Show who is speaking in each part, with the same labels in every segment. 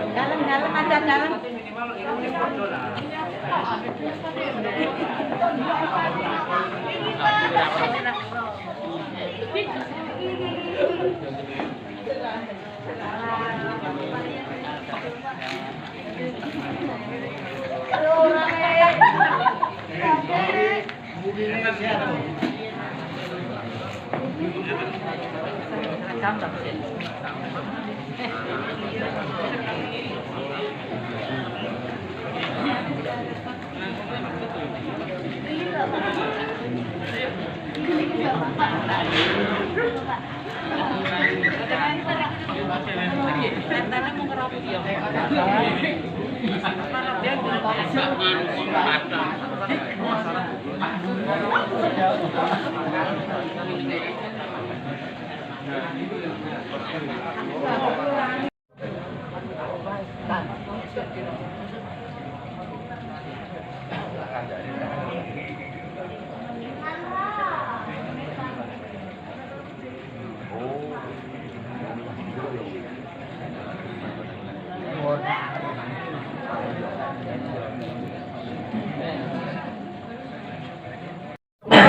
Speaker 1: Dalam ada dalam.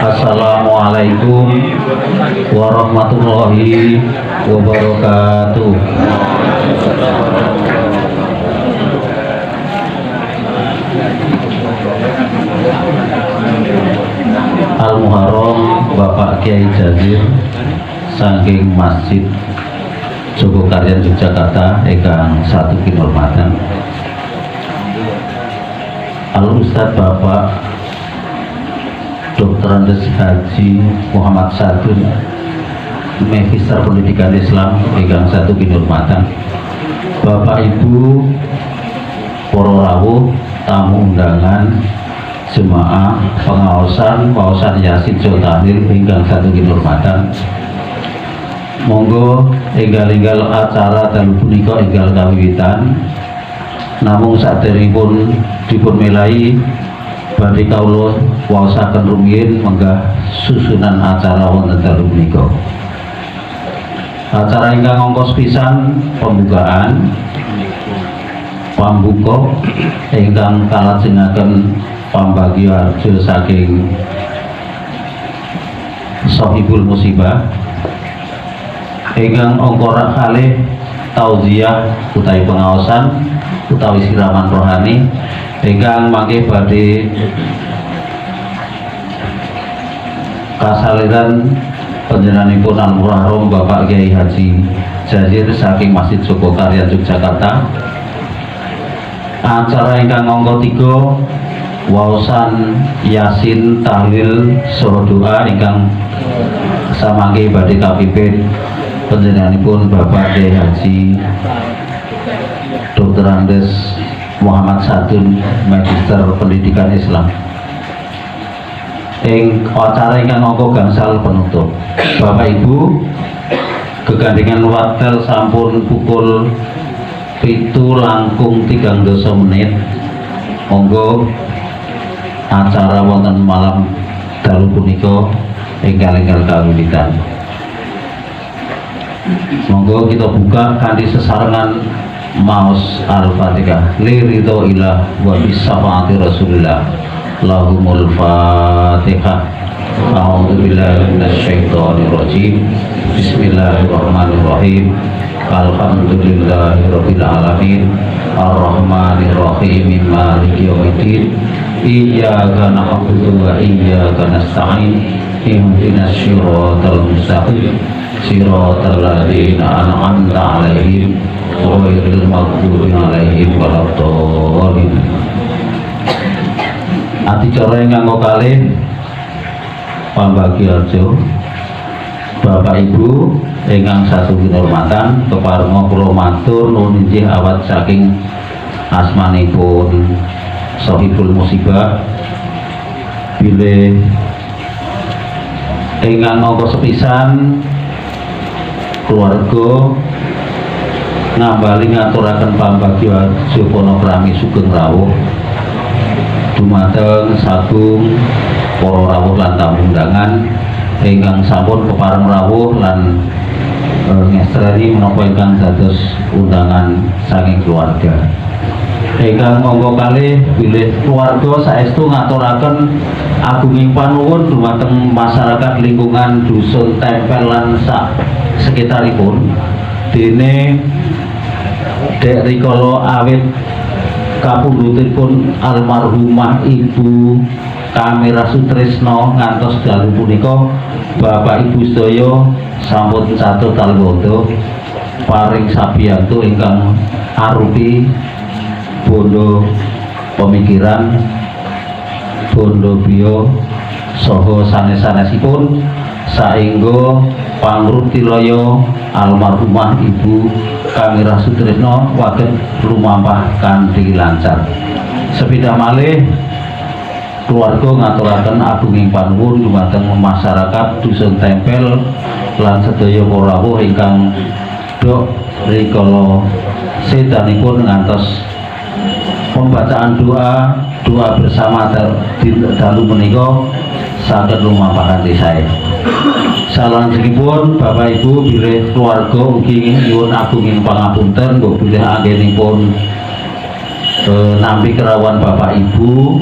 Speaker 2: Assalamualaikum warahmatullahi wabarakatuh. Al-Muharram Bapak Kiai Jazir saking Masjid Jogokaryan Yogyakarta ingkang satu kinurmatan Al-Ustadz Bapak Dr. Andes Haji Muhammad Sadun, Magister Pendidikan Islam ingkang satu kinurmatan Bapak Ibu para rawuh, tamu undangan, jemaah pengawasan Yasin Joltanil ingkang satu kinurmatan. Monggo enggal-enggal acara dalu punika enggal kawiwitan, namung saderengipun dipun melai badhe kawula waosaken rumiyin menggah susunan acara wonten dalu punika. Acara ingkang angka sepisan pembukaan pambuka ingkang kalajengaken pambagya arjo saking Sohibul Musibah ingkang angka kalih tauziah utawi pengaosan utawi siraman rohani ingkang mangke badhe kasaliran panjenenganipun Al-Muharram Bapak Kiai Haji Jazir saking Masjid Jogokaryan Yogyakarta. Acara ingkang angka 3 waosan Yasin tahlil saha doa ingkang samangke badhe kapimpin panjenenganipun Bapak Kiai Haji Dr. Andes Muhammad Sadun, Magister Pendidikan Islam. Ing acara ingkang angka gangsal penutup. Bapak Ibu, gegandhengan wekdal sampun pukul 7 langkung 3 menit. Monggo acara wonten malam dalu punika enggal-enggal kawiwitan. Monggo kita buka kanthi sesarengan maos Al-Fatihah liridho ilah wa bisyafaati Rasulillah. Lahumul Fatihah. A'udzu billahi minasyaitonir rajim. Bismillahirrahmanirrahim. Alhamdulillahirabbil alamin. Arrahmanir rahim. Maliki yaumiddin. Iyyaka na'budu wa iyyaka nasta'in. Ihdinas siratal mustaqim. Siratal ladzina an'amta 'alaihim ghairil maghdubi 'alaihim waladdallin. Adicara ingkang kalih pambagya arjo Bapak Ibu ingkang satu kinurmatan, keparenga kula matur nuwun injih awat saking asmanipun Sohibul Musibah bilih ingkang mongko sepisan keluarga ngambali ngaturaken pambagya Jopono Prami Sugeng Rawuh dumateng sagung para rawuh lan tamu undangan ingkang sampun kepareng rawuh lan ngestreni menapa ingkang dados undangan saking keluarga. Ingkang monggo kalih bilih keluarga saestu ngaturaken agunging panuwun dumateng masyarakat lingkungan dusun Tempel lan sak sekitaripun dene dek rikala awit kapundhutipun almarhumah Ibu Kamira Sutrisno ngantos dalu punika Bapak Ibu sedaya sampun catut talbodo paring sabiyantu ingkang arupi bondo pemikiran, bondo biyo saha sanes-sanesipun saengga pangruptilaya almarhumah Ibu Kamira Sutrisno waget lumampah kanthi lancar. Sepindah malih keluarga ngaturaken agunging panuwun dumateng masyarakat dusun Tempel lan sedaya para rawuh ingkang dok rikala sedanipun ngantos pembacaan doa bersama dalu menika saged lumampah kanthi sae. Salajengipun Bapak Ibu bilih keluarga ugi nyuwun agunging pangapunten nggo bilih anggenipun nampi kerawan Bapak Ibu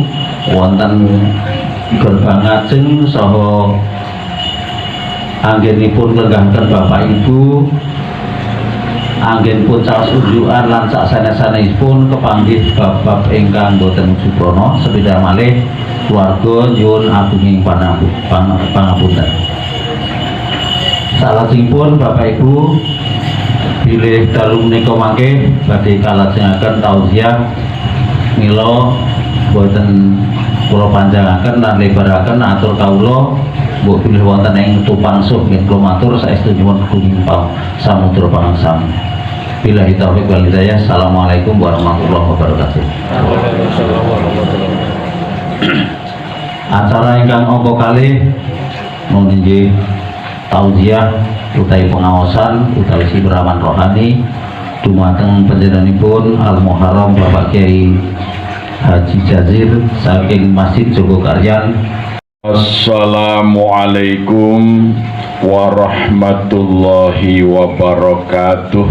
Speaker 2: wonten gerbang ajeng saha anggenipun nglenggahken Bapak Ibu anggenipun caos unjukan lan sak sanes-sanesipun kepanggih bab-bab ingkang boten suprana. Sepindah malih keluarga nyuwun agunging pangapunten. Salajengipun Bapak Ibu bilih dalu menika mangke badhe kalajengaken tausiah mila boten kula panjangaken lan lebaraken atur kawula mbok bilih wonten ing tupangsuh nggih kula matur saestu nyuwun kumpul samudra pangangsam. Billahi taufiq wal hidayah. Assalamualaikum warahmatullahi wabarakatuh. Acara ingkang angka kalih nuwun inggih tausiah utawi pengaosan utawi siraman rohani dumateng panjenenganipun Al Muharram Bapak Kiai Haji Jazir saking Masjid Jogokaryan.
Speaker 1: Assalamualaikum warahmatullahi wabarakatuh.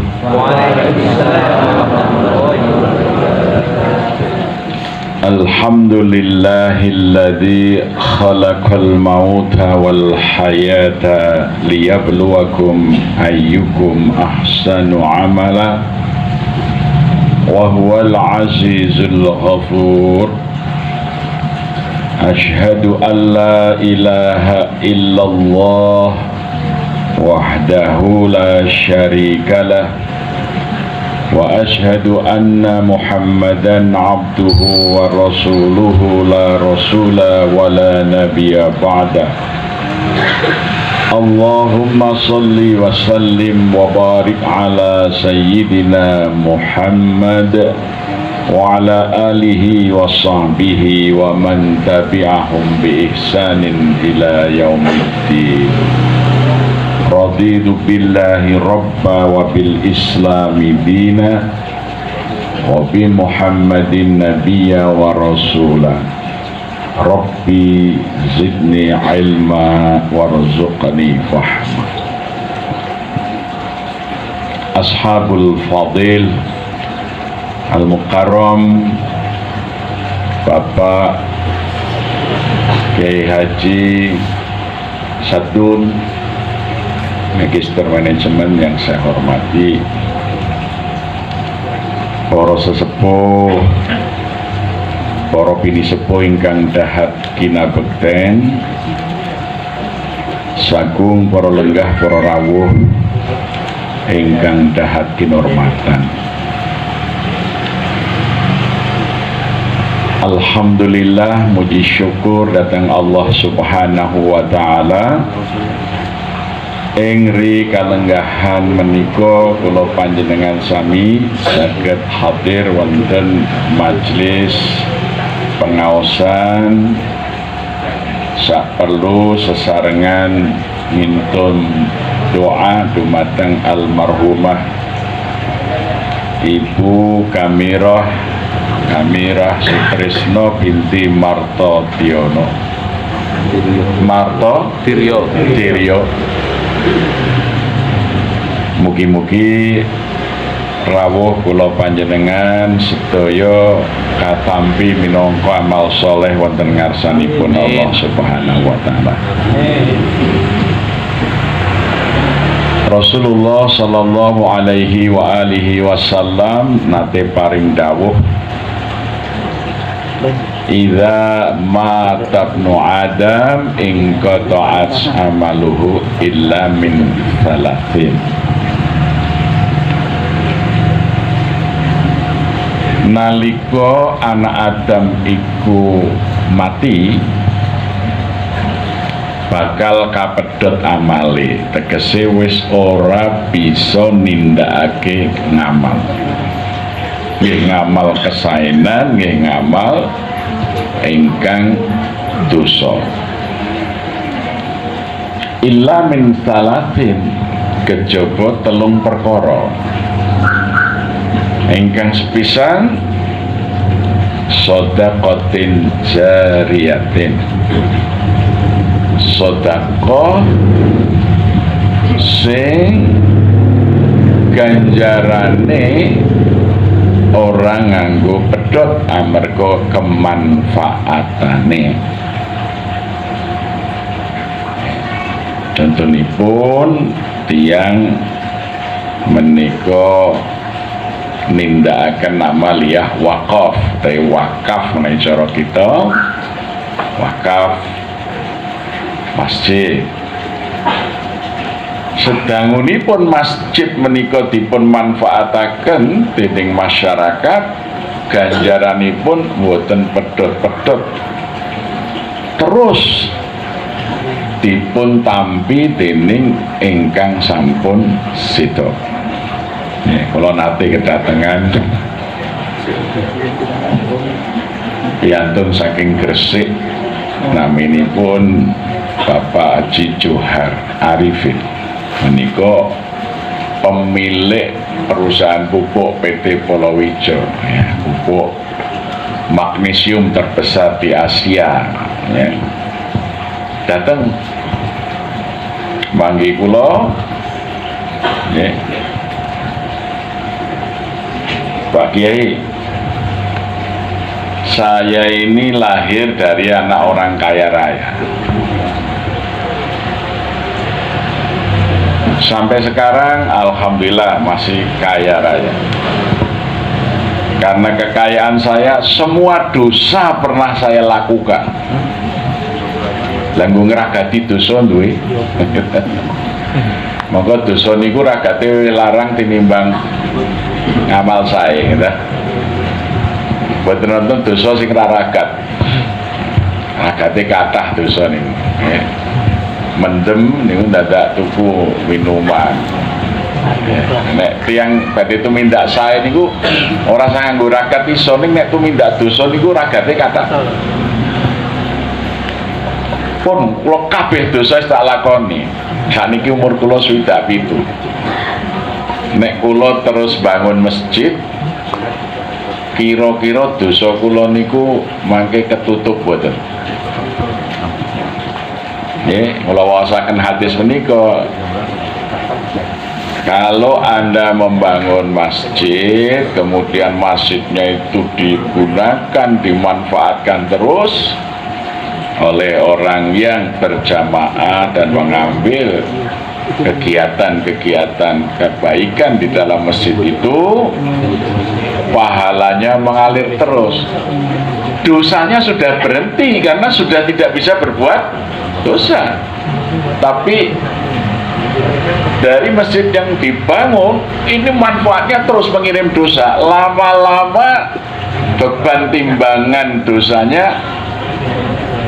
Speaker 1: Alhamdulillahilladzi khalaqal mauta wal hayata liyabluwakum ayyukum ahsanu amala wa huwal azizul ghafur. Ashhadu an la ilaha illallah wahdahu la syarika lah wa ashhadu anna Muhammadan abduhu wa rasuluhu la rasula wa la nabiyya ba'da. Allahumma salli wa sallim wa barik ala sayyidina Muhammad wa ala alihi wa sahbihi wa man tabi'ahum bi ihsanin ila yaumiddin. Raditu billahi rabba wa bil islami dina wa bi Muhammadin nabiyya wa rasula. Rabbi zidni ilma warzuqni fahma. Ashabul fadil Al-Mukarram Bapak Kiai Haji Sadun, Magister Manajemen yang saya hormati, para sesepuh, para bini sepuh ingkang dahat kinabekten, sagung para lenggah para rawuh ingkang dahat kinurmatan. Alhamdulillah, muji syukur datang Allah Subhanahu wa ta'ala Ing kalenggahan menika kula panjenengan sami saged hadir wonten majelis pengaosan saperlu sesarengan ngintun doa dumateng almarhumah Ibu Kamirah Sutrisno binti Marto Tiryo. Mugi-mugi rawuh kula panjenengan sedaya katampi minangka amal soleh wonten ngarsanipun Allah Subhanahu wa taala. Rasulullah sallallahu alaihi wa alihi wasallam nate paring dawuh, idza mata ibnu adam in qata'at amaluhu illa min thalathin. Nalika anak Adam iku mati bakal kapedhot amale, tegese wis ora bisa nindakake ngamal. Nggih ngamal kesaenan, nggih ngamal ingkang dosa. Illa min salatin, kejaba telung perkara. Ingkang sepisan sedaqatin jariyatin, sedekah sing ganjarane orang nganggo pedhot amarga kemanfaatane. Contonipun tiyang menika nindakaken amaliyah wakaf, wakaf menawi cara kita wakaf masjid. Sedangunipun masjid menika dipun manfaataken dening masyarakat, ganjaranipun boten pedhot-pedhot, terus dipun tampi dening ingkang sampun sida. Kalau nate kedatangan piantun saking Gresik, naminipun Bapak Haji Johar Arifin, menika pemilik perusahaan pupuk PT Polowijo, pupuk magnesium terbesar di Asia. Datang manggi kula, Pak Kiai, saya ini lahir dari anak orang kaya raya. Sampai sekarang alhamdulillah masih kaya raya. Karena kekayaan saya, semua dosa pernah saya lakukan. Langgu ngragati dosa duwe. Maka dosa niku ragate larang tinimbang ngamal saya, gitu. Buat nonton dosa sing raragat, ragate kathah dosa niku. Mendem niku dadak tuku minuman. Nek tiyang badhe tumindak sae niku ora sang nganggo ragat iso, ning nek tumindak dosa niku ragate kathah. Pun kula kabeh dosa wis tak lakoni. Saniki umur kula 67. Nek kula terus bangun masjid, kira-kira dosa kula niku mangke ketutup boten. Nggih, kula waosaken hadis menika. Kalau Anda membangun masjid, kemudian masjidnya itu digunakan, dimanfaatkan terus oleh orang yang berjamaah dan mengambil kegiatan-kegiatan kebaikan di dalam masjid itu, pahalanya mengalir terus. Dosanya sudah berhenti karena sudah tidak bisa berbuat dosa. Tapi dari masjid yang dibangun ini manfaatnya terus mengirim dosa. Lama-lama beban timbangan dosanya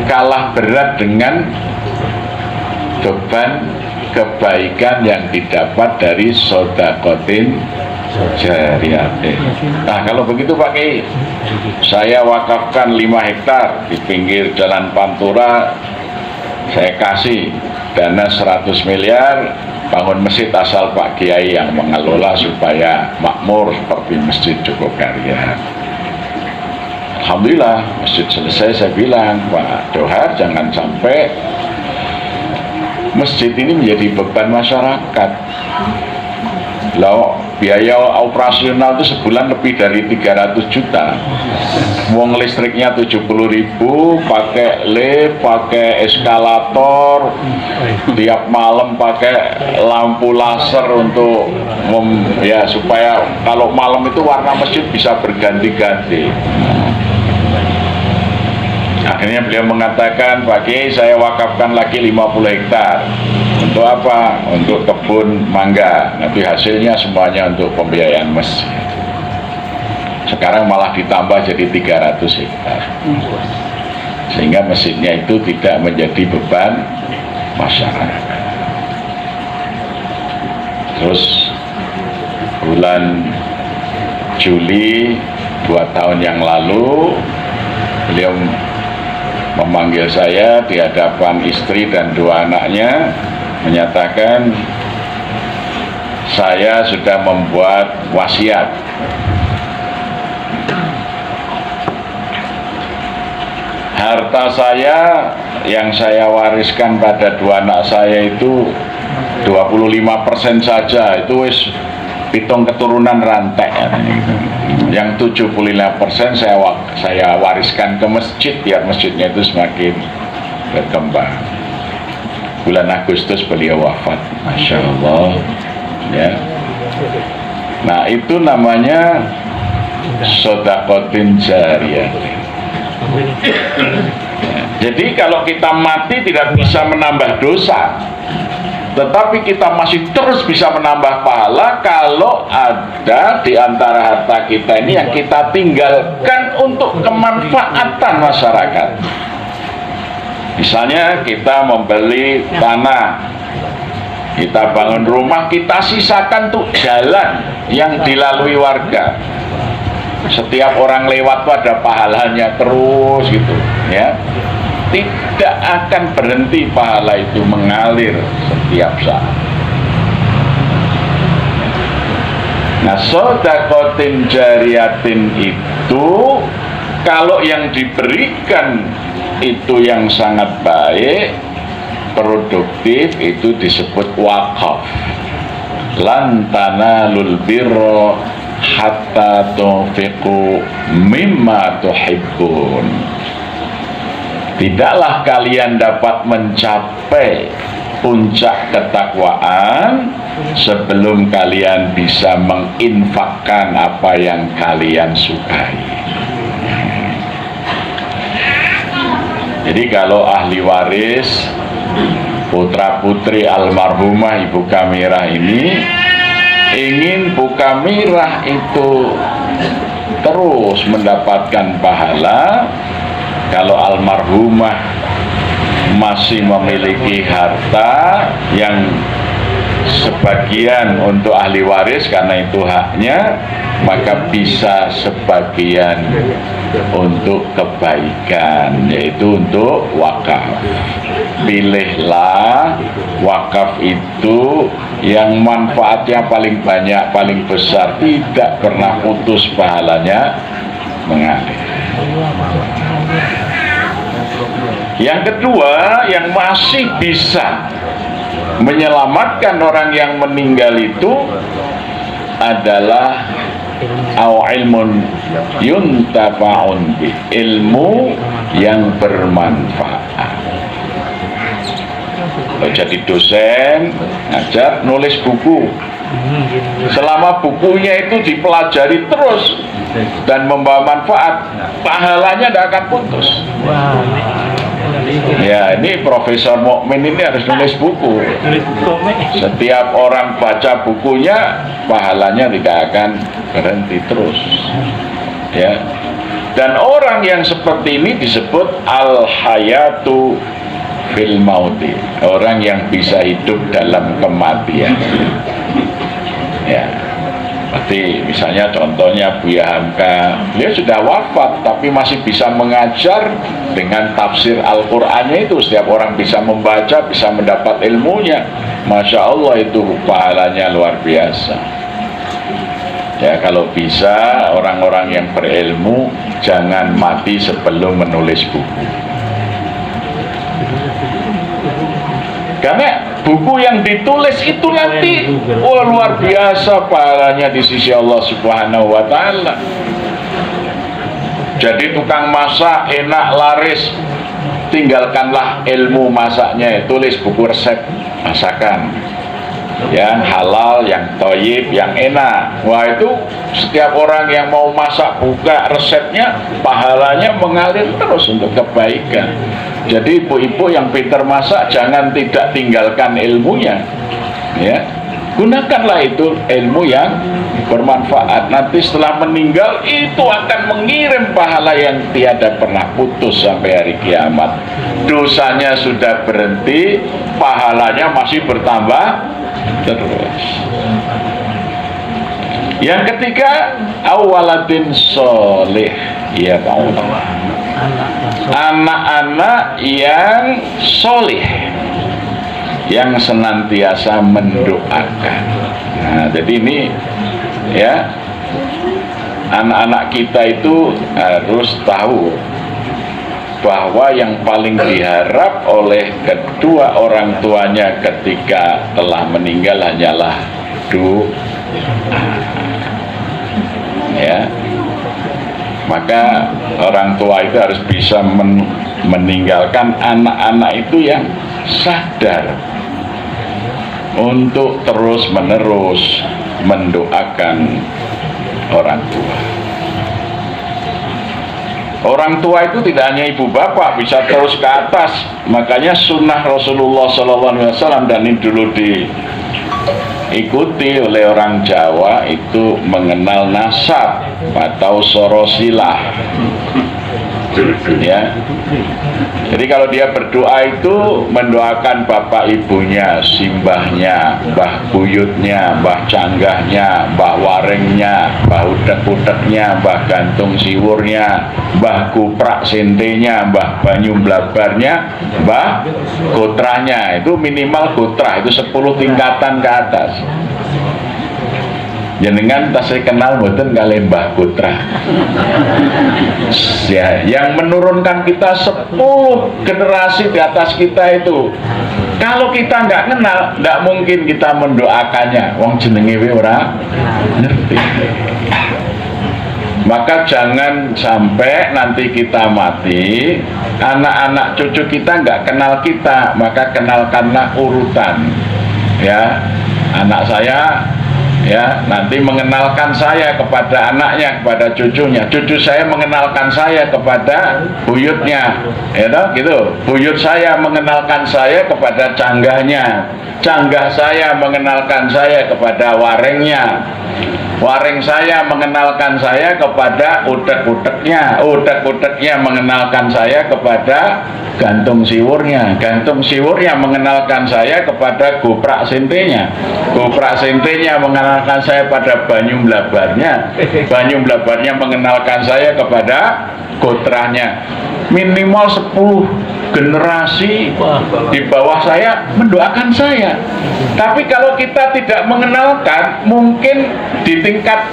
Speaker 1: kalah berat dengan beban kebaikan yang didapat dari sodakotin jariyatin. Nah, kalau begitu Pak Kiai, saya wakafkan 5 hektar di pinggir Jalan Pantura, saya kasih dana 100 miliar bangun masjid asal Pak Kiai yang mengelola supaya makmur seperti Masjid Jogokarya. Alhamdulillah masjid selesai. Saya bilang, Pak Johar, jangan sampai masjid ini menjadi beban masyarakat. Loh, biaya operasional itu sebulan lebih dari 300 juta. Wong listriknya 70.000, pakai lift, pakai eskalator, tiap malam pakai lampu laser untuk ya supaya kalau malam itu warna masjid bisa berganti-ganti. Akhirnya beliau mengatakan, Pak Kiai, saya wakafkan lagi 50 hektar. Untuk apa? Untuk kebun mangga. Nanti hasilnya semuanya untuk pembiayaan masjid. Sekarang malah ditambah jadi 300 hektar. Sehingga masjidnya itu tidak menjadi beban masyarakat. Terus bulan Juli 2 tahun yang lalu, beliau memanggil saya di hadapan istri dan 2 anaknya, menyatakan saya sudah membuat wasiat. Harta saya yang saya wariskan pada 2 anak saya itu 25% saja, itu wis hitung keturunan rantai. Yang 75% saya wariskan ke masjid biar masjidnya itu semakin berkembang. Bulan Agustus beliau wafat, Masya Allah, ya. Nah, itu namanya sodakotin jariyah. Jadi kalau kita mati tidak bisa menambah dosa, tetapi kita masih terus bisa menambah pahala kalau ada di antara harta kita ini yang kita tinggalkan untuk kemanfaatan masyarakat. Misalnya kita membeli tanah, kita bangun rumah, kita sisakan tuh jalan yang dilalui warga. Setiap orang lewat tuh ada pahalanya terus gitu, ya. Tidak akan berhenti pahala itu mengalir setiap saat. Nah, sodakotin jariyatin itu kalau yang diberikan itu yang sangat baik, produktif, itu disebut wakaf. Lan tanalul birra hatta tunfiqu mimma tuhibbun. Tidaklah kalian dapat mencapai puncak ketakwaan sebelum kalian bisa menginfakkan apa yang kalian sukai. Jadi kalau ahli waris putra putri almarhumah Ibu Kamirah ini ingin Bu Kamirah itu terus mendapatkan pahala, kalau almarhumah masih memiliki harta yang sebagian untuk ahli waris karena itu haknya, maka bisa sebagian untuk kebaikan, yaitu untuk wakaf. Pilihlah wakaf itu yang manfaatnya paling banyak, paling besar, tidak pernah putus pahalanya mengalir. Yang kedua, yang masih bisa menyelamatkan orang yang meninggal itu adalah ilmun yuntafa'un bi, ilmu yang bermanfaat. Kalau jadi dosen, ngajar, nulis buku, selama bukunya itu dipelajari terus dan membawa manfaat, pahalanya tidak akan putus. Ya, ini Profesor Mukmin ini harus nulis buku. Setiap orang baca bukunya, pahalanya tidak akan berhenti terus. Ya. Dan orang yang seperti ini disebut al-hayatu fil mauti, orang yang bisa hidup dalam kematian. Ya, berarti misalnya contohnya Buya Hamka, dia sudah wafat tapi masih bisa mengajar dengan tafsir Al-Qur'annya itu, setiap orang bisa membaca, bisa mendapat ilmunya. Masya Allah, itu pahalanya luar biasa. Ya, kalau bisa orang-orang yang berilmu jangan mati sebelum menulis buku. Karena buku yang ditulis itu nanti luar biasa pahalanya di sisi Allah Subhanahu wa Ta'ala. Jadi tukang masak enak laris, tinggalkanlah ilmu masaknya, tulis buku resep masakan yang halal, yang thayyib, yang enak. Wah, itu setiap orang yang mau masak buka resepnya, pahalanya mengalir terus untuk kebaikan. Jadi ibu-ibu yang pintar masak jangan tidak tinggalkan ilmunya, ya. Gunakanlah itu ilmu yang bermanfaat. Nanti setelah meninggal itu akan mengirim pahala yang tiada pernah putus sampai hari kiamat. Dosanya sudah berhenti, pahalanya masih bertambah terus. Yang ketiga, awaladin soleh, ya Allah, anak-anak yang soleh, yang senantiasa mendoakan. Nah, jadi ini ya, anak-anak kita itu harus tahu bahwa yang paling diharap oleh kedua orang tuanya ketika telah meninggal hanyalah doa. Ya, maka orang tua itu harus bisa meninggalkan anak-anak itu yang sadar untuk terus-menerus mendoakan orang tua. Orang tua itu tidak hanya ibu bapak, bisa terus ke atas. Makanya sunnah Rasulullah SAW, dan ini dulu diikuti oleh orang Jawa, itu mengenal nasab atau sorosilah. Ya, jadi kalau dia berdoa itu mendoakan bapak ibunya, simbahnya, mbah buyutnya, mbah canggahnya, mbah warengnya, mbah udek-udeknya, mbah gantung siwurnya, mbah kuprak sentenya, mbah banyu blabarnya, mbah gotranya. Itu minimal gotrah itu 10 tingkatan ke atas. Jenengan tasih kenal mboten kali Mbah Putra. Ya, yang menurunkan kita 10 generasi di atas kita itu. Kalau kita nggak kenal, nggak mungkin kita mendoakannya. Wong jenenge ora ngerti. Maka jangan sampai nanti kita mati, anak-anak cucu kita nggak kenal kita, maka kenalkanlah urutan. Ya, anak saya ya nanti mengenalkan saya kepada anaknya, kepada cucunya, cucu saya mengenalkan saya kepada buyutnya, ya toh, gitu. Buyut saya mengenalkan saya kepada canggahnya, canggah saya mengenalkan saya kepada warengnya, wareng saya mengenalkan saya kepada udek-udeknya, udek-udeknya mengenalkan saya kepada gantung siwurnya, gantung siwurnya mengenalkan saya kepada goprak sentenya, goprak sentenya mengenalkan saya pada banyu blabarnya, banyu blabarnya mengenalkan saya kepada gotranya. Minimal 10 generasi di bawah saya mendoakan saya. Tapi kalau kita tidak mengenalkan, mungkin di tingkat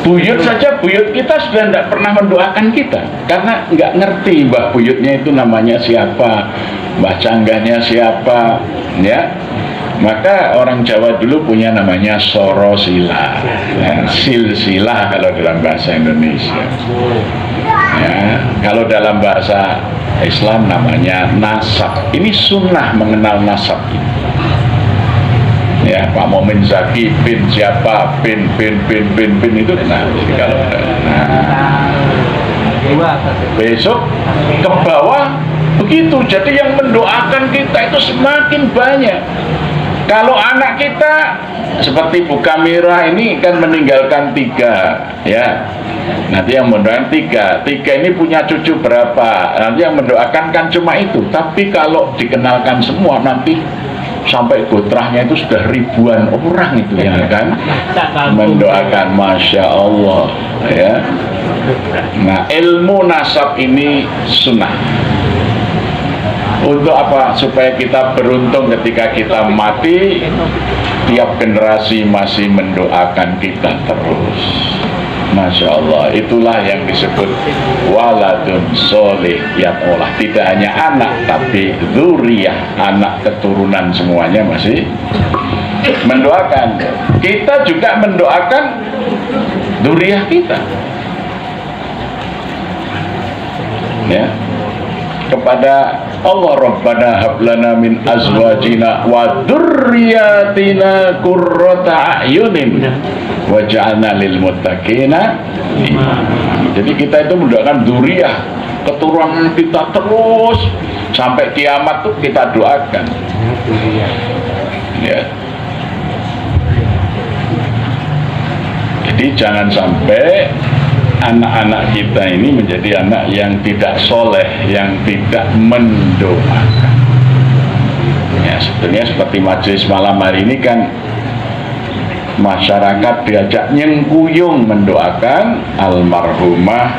Speaker 1: buyut saja, buyut kita sudah tidak pernah mendoakan kita, karena nggak ngerti mbah buyutnya itu namanya siapa, mbah canggahnya siapa, ya. Maka orang Jawa dulu punya namanya sorosilah, ya, silsilah kalau dalam bahasa Indonesia. Ya, kalau dalam bahasa Islam namanya nasab. Ini sunnah mengenal nasab ini. Ya, Pak Momin Zaki bin siapa, bin itu. Nah, jadi kalau besok ke bawah begitu. Jadi yang mendoakan kita itu semakin banyak. Kalau anak kita seperti Bu Kamira ini kan meninggalkan 3, ya. Nanti yang mendoakan 3 ini punya cucu berapa? Nanti yang mendoakan kan cuma itu. Tapi kalau dikenalkan semua nanti sampai gotrahnya itu sudah ribuan orang itu yang akan mendoakan, Masya Allah, ya. Nah, ilmu nasab ini sunnah. Untuk apa? Supaya kita beruntung ketika kita mati, tiap generasi masih mendoakan kita terus. Masya Allah, itulah yang disebut waladun soleh yat'olah. Tidak hanya anak, tapi dzurriyah, anak keturunan semuanya masih mendoakan. Kita juga mendoakan dzurriyah kita, ya, kepada Allah. Rabbana hablana min azwajina wa dzurriyyatina qurrata a'yunin waj'alna lil muttaqina imama. Jadi kita itu mendoakan dzurriyyah, keturunan kita terus sampai kiamat tuh kita doakan, ya. Jadi jangan sampai anak-anak kita ini menjadi anak yang tidak soleh, yang tidak mendoakan. Ya, sebetulnya seperti majelis malam hari ini kan masyarakat diajak nyengkuyung mendoakan almarhumah.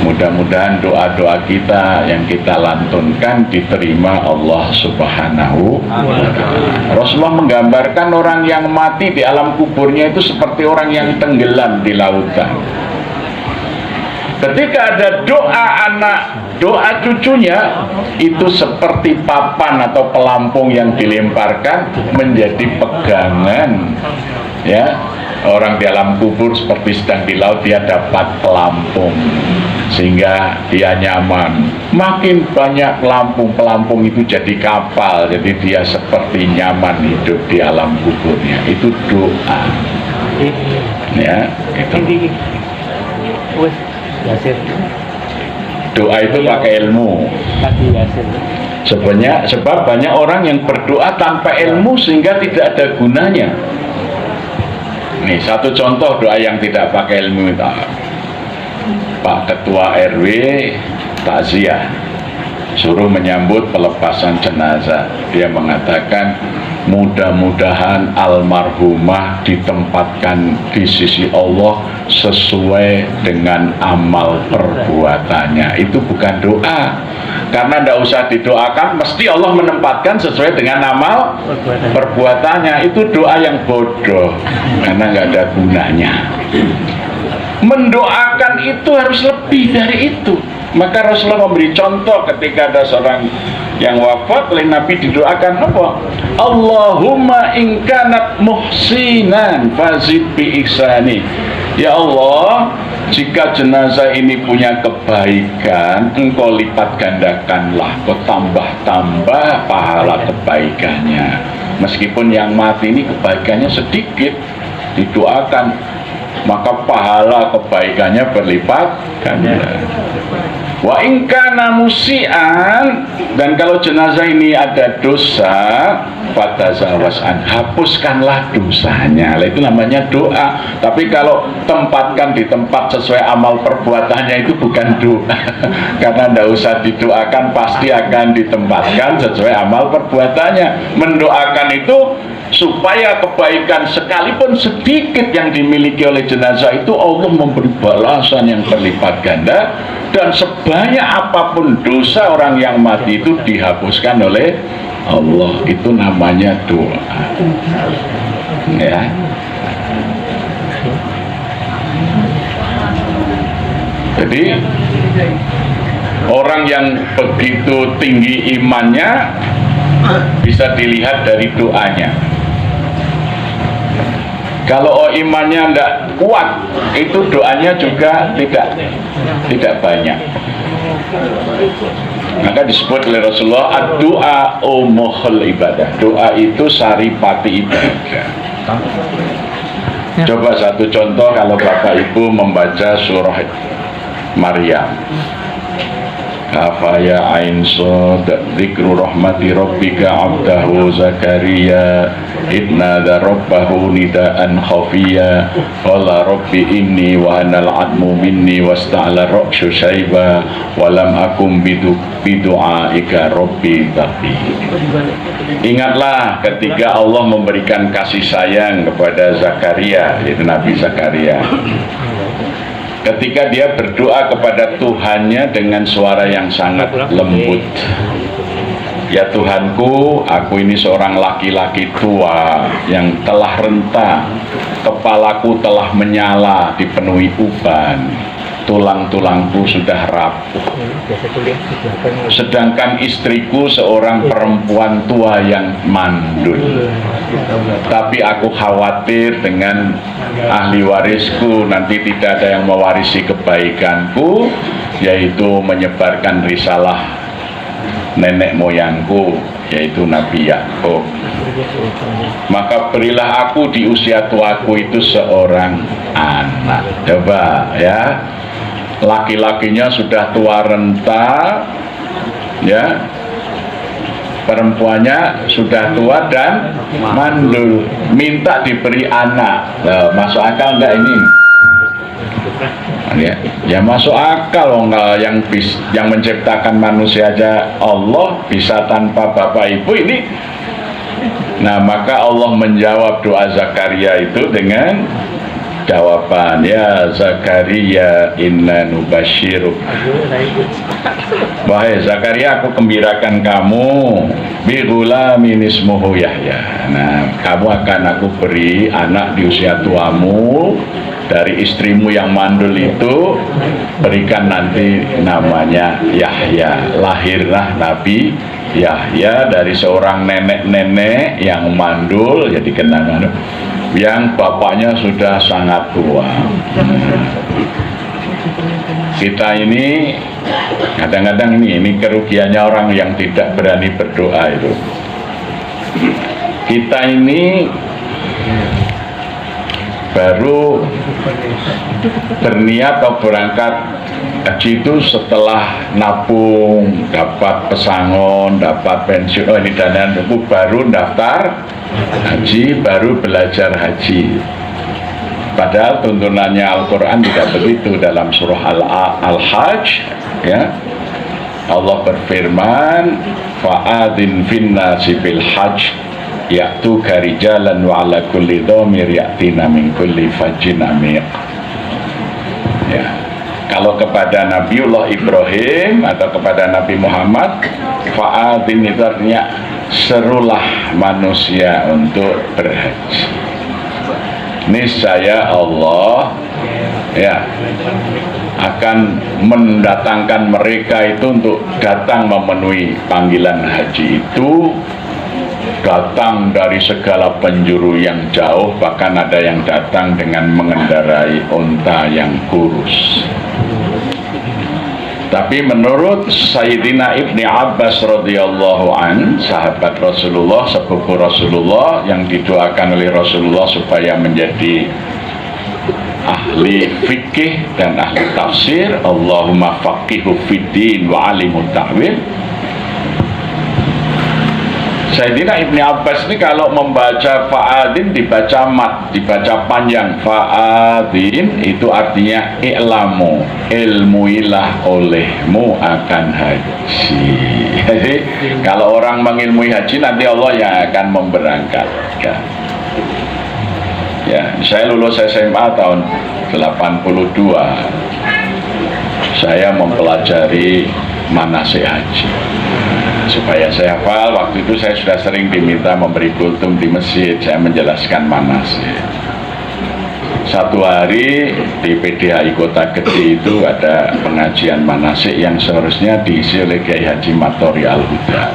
Speaker 1: Mudah-mudahan doa-doa kita yang kita lantunkan diterima Allah Subhanahu wa ta'ala. Rasulullah menggambarkan orang yang mati di alam kuburnya itu seperti orang yang tenggelam di lautan. Ketika ada doa anak, doa cucunya, itu seperti papan atau pelampung yang dilemparkan menjadi pegangan, ya. Orang di alam kubur seperti sedang di laut, dia dapat pelampung sehingga dia nyaman. Makin banyak pelampung itu jadi kapal, jadi dia seperti nyaman hidup di alam kuburnya. Itu doa, ya. Itu. Doa itu pakai ilmu. Sebenarnya sebab banyak orang yang berdoa tanpa ilmu sehingga tidak ada gunanya. Nih, satu contoh doa yang tidak pakai ilmu itu. Pak Ketua RW takziah, suruh menyambut pelepasan jenazah. Dia mengatakan, mudah-mudahan almarhumah ditempatkan di sisi Allah sesuai dengan amal perbuatannya. Itu bukan doa, karena tidak usah didoakan, mesti Allah menempatkan sesuai dengan amal perbuatannya. Itu doa yang bodoh, karena nggak ada gunanya. Mendoakan itu harus lebih dari itu. Maka Rasulullah memberi contoh ketika ada seorang yang wafat oleh Nabi, didoakan apa? Allahumma in kanat muhsinan fazid bi ihsani. Ya Allah, jika jenazah ini punya kebaikan, Engkau lipat gandakanlah, Kau tambah-tambah pahala kebaikannya. Meskipun yang mati ini kebaikannya sedikit, didoakan, maka pahala kebaikannya berlipat ganda. Wa in kana musian, dan kalau jenazah ini ada dosa, fatazawasan, hapuskanlah dosanya. Itu namanya doa. Tapi kalau tempatkan di tempat sesuai amal perbuatannya, itu bukan doa. Karena tidak usah didoakan, pasti akan ditempatkan sesuai amal perbuatannya. Mendoakan itu supaya kebaikan sekalipun sedikit yang dimiliki oleh jenazah itu Allah memberi balasan yang berlipat ganda, dan sebanyak apapun dosa orang yang mati itu dihapuskan oleh Allah. Itu namanya doa, ya. Jadi orang yang begitu tinggi imannya bisa dilihat dari doanya. Kalau imannya tidak kuat, itu doanya juga tidak banyak. Maka disebut oleh Rasulullah, ad-du'a umukhul ibadah. Doa itu saripati ibadah. Coba satu contoh, kalau Bapak Ibu membaca surah Maryam, Kafaya ain sod dzikru rahmati rabbika abdahu Zakaria idnada rabbahu nidaan khafiya qala rabbi inni wa anal admu minni wasta'ala ra'syu syaiba walam akum bidu'aika rabbi tapi. Ingatlah ketika Allah memberikan kasih sayang kepada Zakaria, yaitu Nabi Zakaria, ketika dia berdoa kepada Tuhannya dengan suara yang sangat lembut. Ya Tuhanku, aku ini seorang laki-laki tua yang telah renta, kepalaku telah menyala dipenuhi uban, tulang-tulangku sudah rapuh. Sedangkan istriku seorang perempuan tua yang mandul. Tapi aku khawatir dengan ahli warisku nanti tidak ada yang mewarisi kebaikanku, yaitu menyebarkan risalah nenek moyangku, yaitu Nabi Yakub. Maka berilah aku di usia tuaku itu seorang anak. Coba ya, laki-lakinya sudah tua renta, ya, perempuannya sudah tua dan mandul, minta diberi anak. Nah, masuk akal enggak ini? Ya masuk akal. Yang menciptakan manusia aja Allah, bisa tanpa bapak ibu ini. Nah, maka Allah menjawab doa Zakaria itu dengan jawaban, ya Zakaria inna nubasyiruk. Wahai Zakaria, aku gembirakan kamu bi ghulamin ismuhu Yahya. Nah, kamu akan aku beri anak di usia tuamu dari istrimu yang mandul itu, berikan nanti namanya Yahya. Lahirlah Nabi Yahya dari seorang nenek-nenek yang mandul, jadi kenangan yang bapaknya sudah sangat tua. Kita ini kadang-kadang ini kerugiannya orang yang tidak berani berdoa itu. Kita ini baru berniat atau berangkat haji itu setelah nabung, dapat pesangon, dapat pensiun, oh ini dana nunggu, baru daftar haji, baru belajar haji. Padahal tuntunannya Al-Quran tidak begitu. Dalam surah Al-Hajj, ya, Allah berfirman, fa'adhin finnasi bil hajj ya'tu karijalan wa ala kulli dhamir ya'tina min kulli fajjin amiq. Ya, kalau kepada Nabiullah Ibrahim atau kepada Nabi Muhammad, fa'adhin itu artinya serulah manusia untuk berhaji. Niscaya Allah, ya, akan mendatangkan mereka itu untuk datang memenuhi panggilan haji itu, datang dari segala penjuru yang jauh, bahkan ada yang datang dengan mengendarai unta yang kurus. Tapi menurut Sayyidina Ibni Abbas radhiyallahu an, sahabat Rasulullah, sepupu Rasulullah yang didoakan oleh Rasulullah supaya menjadi ahli fikih dan ahli tafsir, Allahumma faqihu fiddin wa alimu ta'wil. Sayyidina Ibni Abbas ini kalau membaca fa'adin dibaca mat, dibaca panjang. Fa'adin itu artinya i'lamu, ilmuilah olehmu akan haji. Jadi kalau orang mengilmui haji, nanti Allah yang akan memberangkatkan. Ya, saya lulus SMA tahun 82. Saya mempelajari manasik haji. Supaya saya hafal, waktu itu saya sudah sering diminta memberi kultum di masjid, saya menjelaskan manasik. Satu hari di PDHI Kota Gede itu ada pengajian manasik yang seharusnya diisi oleh Kiai Haji Matori Al-Huda.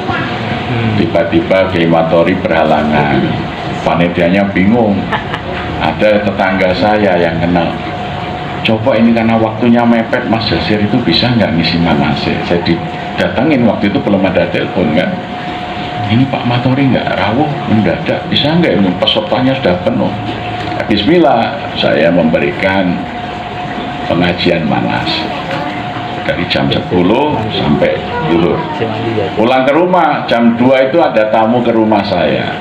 Speaker 1: Tiba-tiba Kiai Matori berhalangan, panitianya bingung. Ada tetangga saya yang kenal, coba ini karena waktunya mepet, Mas Jasir itu bisa nggak ngisi manasik? Saya didatangin, waktu itu belum ada telepon kan. Ini Pak Matori nggak rawuh mendadak, bisa nggak ini pesertanya sudah penuh? Ya, bismillah, saya memberikan pengajian manasik. dari jam 10 sampai zuhur. Pulang ke rumah jam 2 itu ada tamu ke rumah saya.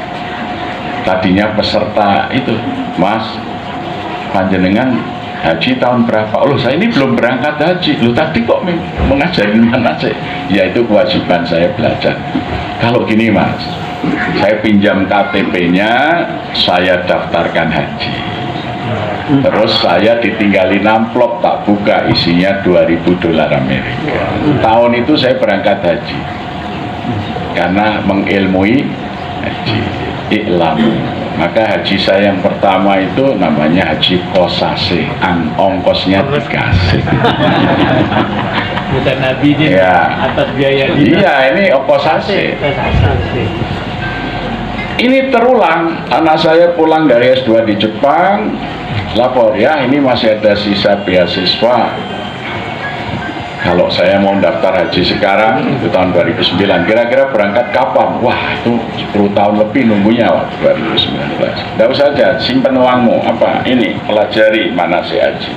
Speaker 1: Tadinya peserta itu, Mas, panjenengan haji tahun berapa? Oh, saya ini belum berangkat haji. Lu tadi kok mengajarin mana sih? Ya, itu kewajiban saya belajar. Kalau gini, Mas, saya pinjam KTP-nya, saya daftarkan haji. Terus saya ditinggalin amplop, tak buka, isinya $2.000 Amerika. Tahun itu saya berangkat haji karena mengilmui haji, iklam. Maka haji saya yang pertama itu namanya haji kosase, ongkosnya dikasih.
Speaker 3: Bukan Nabi dia
Speaker 1: Ya.
Speaker 3: atas biaya dia.
Speaker 1: Iya, ini kosase. Ini terulang, anak saya pulang dari S2 di Jepang, lapor, ya ini masih ada sisa beasiswa. Kalau saya mau daftar haji sekarang, itu tahun 2009, kira-kira berangkat kapan? Wah, itu 10 tahun lebih nunggunya, 2019. Tidak usah aja, simpen uangmu, apa, ini, pelajari manasik haji.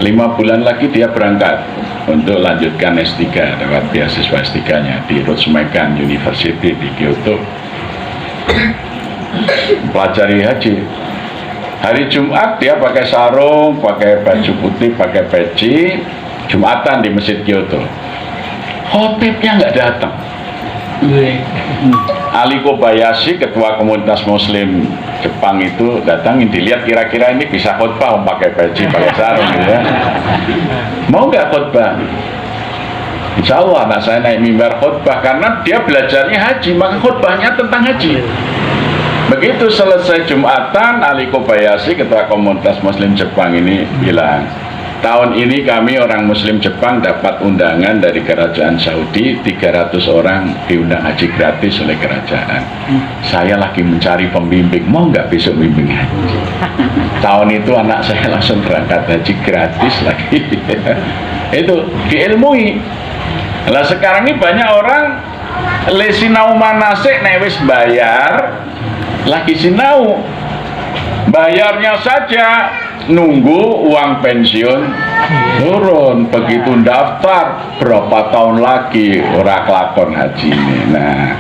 Speaker 1: 5 bulan lagi dia berangkat untuk lanjutkan S3, dapat beasiswa S3-nya di Rutsumekan University di Kyoto. Pelajari haji. Hari Jumat dia pakai sarung, pakai baju putih, pakai peci, Jumatan di Masjid Kyoto. Khotibnya nggak datang. Ali Kobayashi, ketua komunitas Muslim Jepang itu datangin, dilihat kira-kira ini bisa khotbah pakai peci, pakai sarung, gitu ya. Mau nggak khotbah? Insya Allah anak saya naik mimbar khotbah karena dia belajarnya haji, maka khotbahnya tentang haji. Begitu selesai Jumatan, Ali Kobayashi, ketua komunitas Muslim Jepang ini bilang, tahun ini kami orang Muslim Jepang dapat undangan dari kerajaan Saudi, 300 orang diundang haji gratis oleh kerajaan. Saya lagi mencari pembimbing, mau nggak besok bimbing haji? Tahun itu anak saya langsung berangkat haji gratis lagi. Itu diilmui. Lah sekarang ini banyak orang lesinau manasik nek wis bayar, lagi sinau, bayarnya saja nunggu uang pensiun turun. Begitu daftar berapa tahun lagi ora kelakon haji ini. Nah,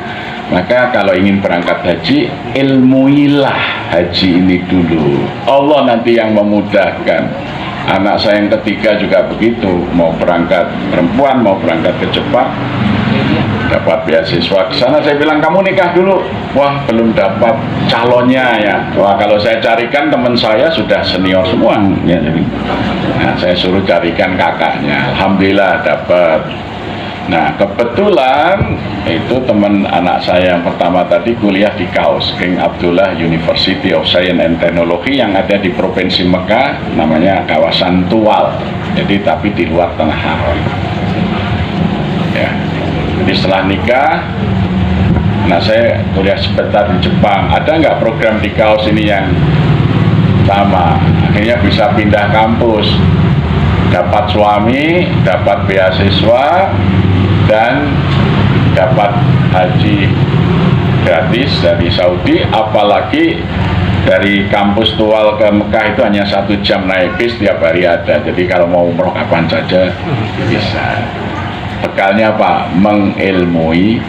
Speaker 1: maka kalau ingin berangkat haji, ilmuilah haji ini dulu, Allah nanti yang memudahkan. Anak saya yang ketiga juga begitu, mau berangkat, perempuan mau berangkat ke Jepang, dapat beasiswa ke sana. Saya bilang, kamu nikah dulu. Wah, belum dapat calonnya ya. Wah, kalau saya carikan teman saya sudah senior semua ya. Nah, saya suruh carikan kakaknya. Alhamdulillah dapat. Nah, kebetulan itu teman anak saya yang pertama tadi kuliah di KAUS, King Abdullah University of Science and Technology yang ada di Provinsi Mekah, namanya kawasan Tuwal. Jadi tapi di luar Tanah Haram. Ya. Jadi setelah nikah, nah saya kuliah sebentar di Jepang. Ada nggak program di KAUS ini yang sama? Akhirnya bisa pindah kampus, dapat suami, dapat beasiswa, dan dapat haji gratis dari Saudi. Apalagi dari kampus Tuwal ke Mekah itu hanya 1 jam naik bis, tiap hari ada. Jadi kalau mau umroh kapan saja bisa. Bekalnya apa? Mengilmui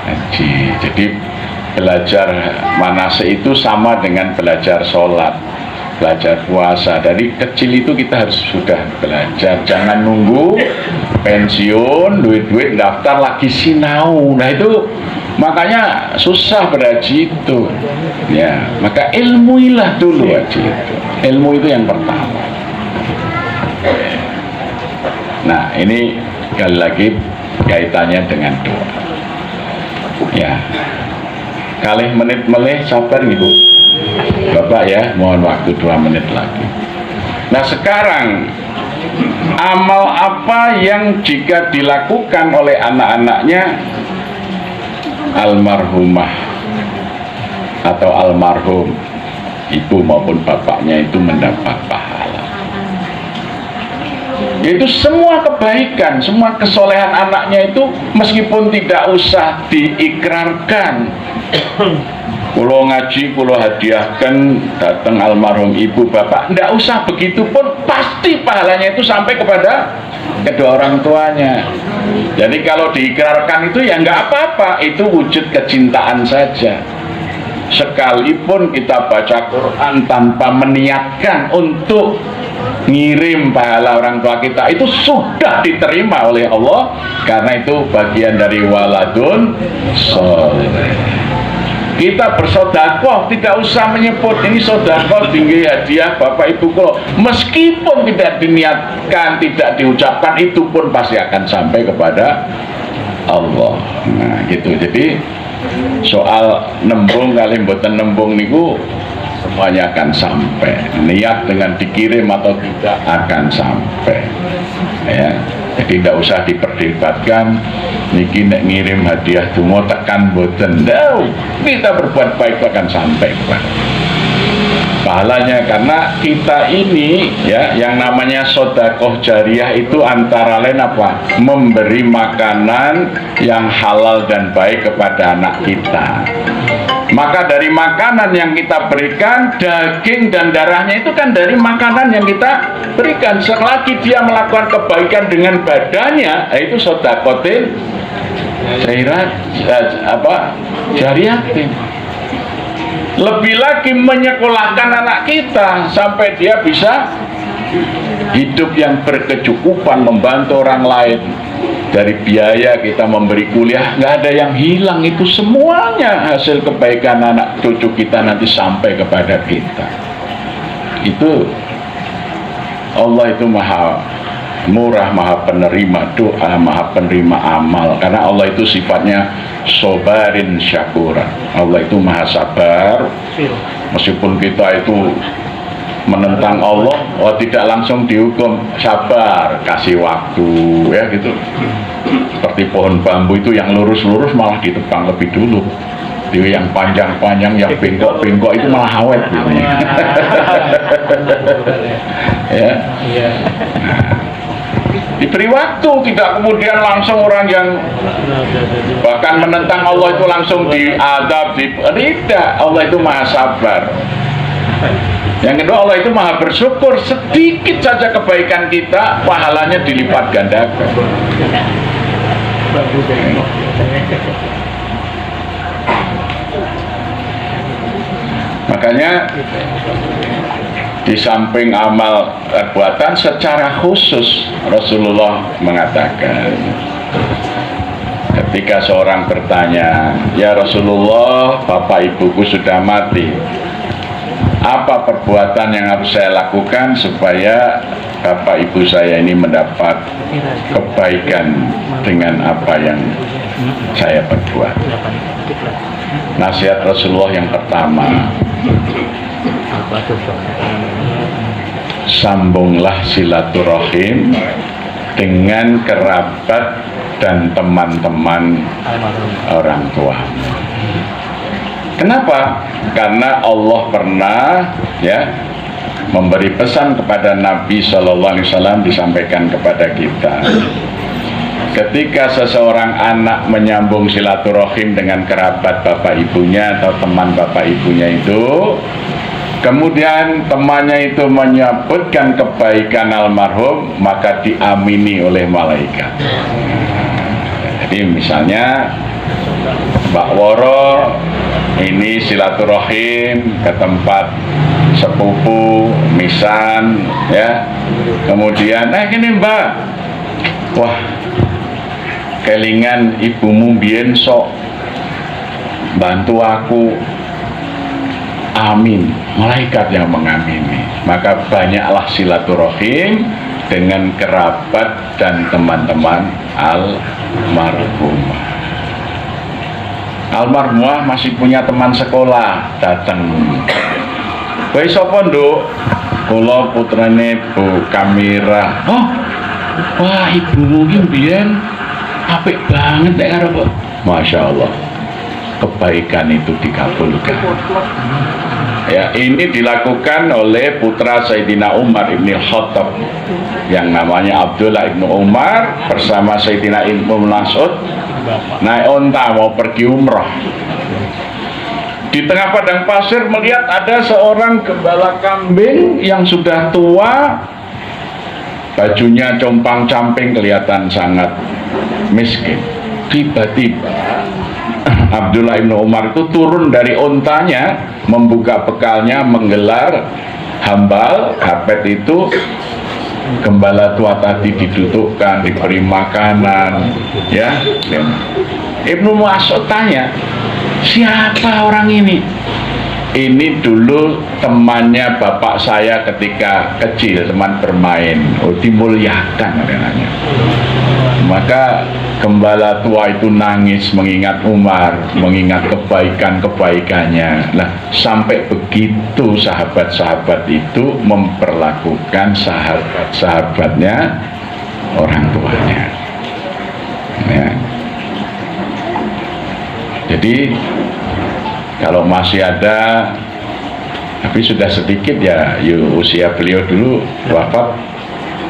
Speaker 1: haji. Jadi belajar manasik itu sama dengan belajar sholat, belajar puasa. Dari kecil itu kita harus sudah belajar, jangan nunggu pensiun, duit-duit daftar lagi sinau. Nah itu makanya susah berhaji itu ya. Maka ilmuilah dulu haji itu. Ilmu itu yang pertama. Nah ini sekali lagi kaitannya dengan doa ya. Kalih menit meleh sabar ibu Bapak ya, mohon waktu 2 menit lagi. Nah sekarang amal apa yang jika dilakukan oleh anak-anaknya almarhumah atau almarhum ibu maupun bapaknya itu mendapat pahala? Yaitu semua kebaikan, semua kesolehan anaknya itu meskipun tidak usah diikrarkan. Kulo ngaji, kulo hadiahkan datang almarhum ibu bapak, ndak usah begitu pun pasti pasti pahalanya itu sampai kepada kedua orang tuanya. Jadi kalau diikrarkan itu ya nggak apa-apa, itu wujud kecintaan saja. Sekalipun kita baca Quran tanpa meniatkan untuk ngirim pahala orang tua kita, itu sudah diterima oleh Allah, karena itu bagian dari waladun sholeh. Kita bersodakoh tidak usah menyebut ini sodakoh tinggi hadiah bapak ibu kulo, meskipun tidak diniatkan, tidak diucapkan, itu pun pasti akan sampai kepada Allah. Nah gitu. Jadi soal nembung kali mboten nembung niku semuanya akan sampai, niat dengan dikirim atau tidak akan sampai, ya. Jadi tidak usah diperdebatkan niki nek ngirim hadiah donga tekan boten. Kita berbuat baik itu akan sampai pahalanya, karena kita ini ya yang namanya sedekah jariyah itu antara lain apa? Memberi makanan yang halal dan baik kepada anak kita. Maka dari makanan yang kita berikan, daging dan darahnya itu kan dari makanan yang kita berikan. Selagi dia melakukan kebaikan dengan badannya, itu sedekatin jariyatin. Lebih lagi menyekolahkan anak kita sampai dia bisa hidup yang berkecukupan, membantu orang lain. Dari biaya kita memberi kuliah, nggak ada yang hilang, itu semuanya hasil kebaikan anak cucu kita nanti sampai kepada kita. Itu Allah itu maha murah, maha penerima doa, maha penerima amal, karena Allah itu sifatnya sobarin syakura. Allah itu maha sabar, meskipun kita itu menentang Allah, tidak langsung dihukum, sabar, kasih waktu, ya gitu. Seperti pohon bambu itu yang lurus-lurus malah ditebang lebih dulu, yang panjang-panjang, yang bengkok-bengkok itu malah awet gitu. Ya. Nah, diberi waktu, tidak kemudian langsung orang yang bahkan menentang Allah itu langsung diadab, tidak. Allah itu maha sabar. Yang kedua, Allah itu maha bersyukur, sedikit saja kebaikan kita pahalanya dilipat gandakan. Makanya di samping amal perbuatan, secara khusus Rasulullah mengatakan, ketika seorang bertanya, ya Rasulullah, bapak ibuku sudah mati, apa perbuatan yang harus saya lakukan supaya bapak ibu saya ini mendapat kebaikan dengan apa yang saya perbuat? Nasihat Rasulullah yang pertama, sambunglah silaturahim dengan kerabat dan teman-teman orang tua. Kenapa? Karena Allah pernah ya memberi pesan kepada Nabi SAW, disampaikan kepada kita. Ketika seseorang anak menyambung silaturahim dengan kerabat bapak ibunya atau teman bapak ibunya itu, kemudian temannya itu menyebutkan kebaikan almarhum, maka diamini oleh malaikat. Jadi misalnya Mbak Woro ini silaturahim ke tempat sepupu misan, ya. Kemudian, gini Mbak, wah, kelingan ibumu biyen sok bantu aku. Amin, malaikat yang mengamini. Maka banyaklah silaturahim dengan kerabat dan teman-teman almarhumah. Almarhumah masih punya teman sekolah, datang. Bae sapa, Nduk? Kula putrane Bu Kamira. Oh, wah ibumu ki mbiyen apik banget nek karo kok. Masya Allah, kebaikan itu dikabulkan. Ya, ini dilakukan oleh putra Sayyidina Umar ibn Khattab yang namanya Abdullah ibn Umar bersama Sayyidina Ibnu Mas'ud naik onta mau pergi umrah. Di tengah padang pasir melihat ada seorang gembala kambing yang sudah tua bajunya compang-camping, kelihatan sangat miskin. Tiba-tiba Abdullah bin Umar itu turun dari ontanya, membuka bekalnya, menggelar hambal, kapet itu. Gembala tua tadi didudukkan, diberi makanan, ya. Ibnu Mas'ud tanya, siapa orang ini? Ini dulu temannya bapak saya ketika kecil, teman bermain. Oh, dimuliakan katanya. Maka gembala tua itu nangis mengingat Umar, mengingat kebaikan-kebaikannya. Nah, sampai begitu sahabat-sahabat itu memperlakukan sahabat-sahabatnya, orang tuanya. Ya. Jadi kalau masih ada, tapi sudah sedikit ya, usia beliau dulu wafat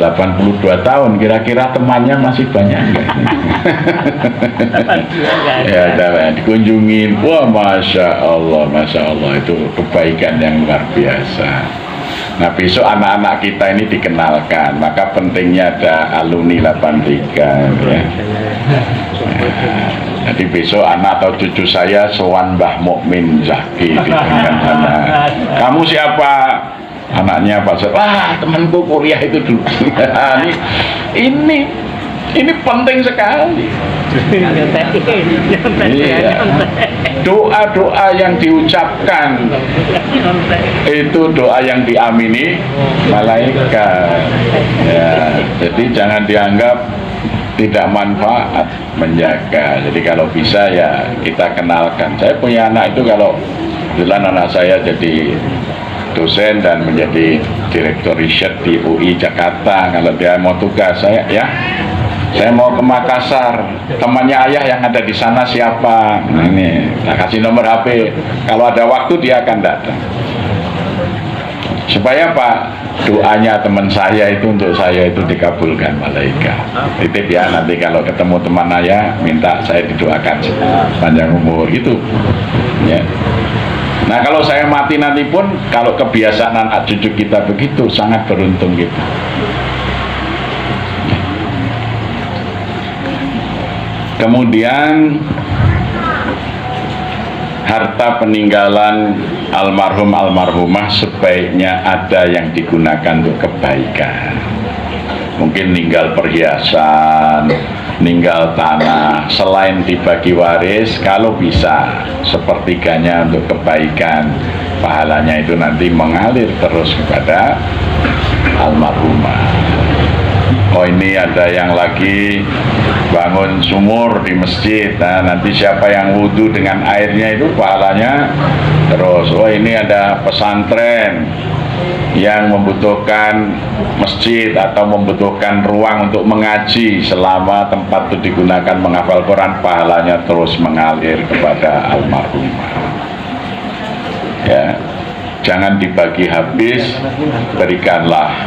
Speaker 1: 82 tahun, kira-kira temannya masih banyak enggak? Ya, dikunjungin, wah Masya Allah, itu kebaikan yang luar biasa. Nah, besok anak-anak kita ini dikenalkan, maka pentingnya ada alumni 83 ya. Jadi besok anak atau cucu saya sowan Mbah Mukmin Zaki di sana. Kamu siapa? Anaknya Pak Ustaz, wah temanku kuliah itu dulu. ini penting sekali. Iya. Doa-doa yang diucapkan itu doa yang diamini malaikat. Ya, jadi jangan dianggap tidak manfaat menjaga. Jadi kalau bisa ya kita kenalkan. Saya punya anak itu, kalau kebetulan anak saya jadi dosen dan menjadi direktur riset di UI Jakarta. Kalau dia mau tugas, saya mau ke Makassar, temannya ayah yang ada di sana siapa? Nah, ini saya kasih nomor HP. Kalau ada waktu dia akan datang. Supaya Pak, doanya teman saya itu untuk saya itu dikabulkan malaikat. Titip ya, nanti kalau ketemu teman ayah minta saya didoakan panjang umur itu. Ya. Nah, kalau saya mati nanti pun, kalau kebiasaan anak cucu kita begitu, sangat beruntung kita. Kemudian harta peninggalan almarhum almarhumah sebaiknya ada yang digunakan untuk kebaikan. Mungkin ninggal perhiasan, ninggal tanah, selain dibagi waris, kalau bisa sepertiganya untuk kebaikan, pahalanya itu nanti mengalir terus kepada almarhumah. Oh, ini ada yang lagi bangun sumur di masjid, nah nanti siapa yang wudhu dengan airnya itu pahalanya terus. Oh, ini ada pesantren yang membutuhkan masjid atau membutuhkan ruang untuk mengaji, selama tempat itu digunakan menghafal Quran, pahalanya terus mengalir kepada almarhumah. Ya, jangan dibagi habis, berikanlah.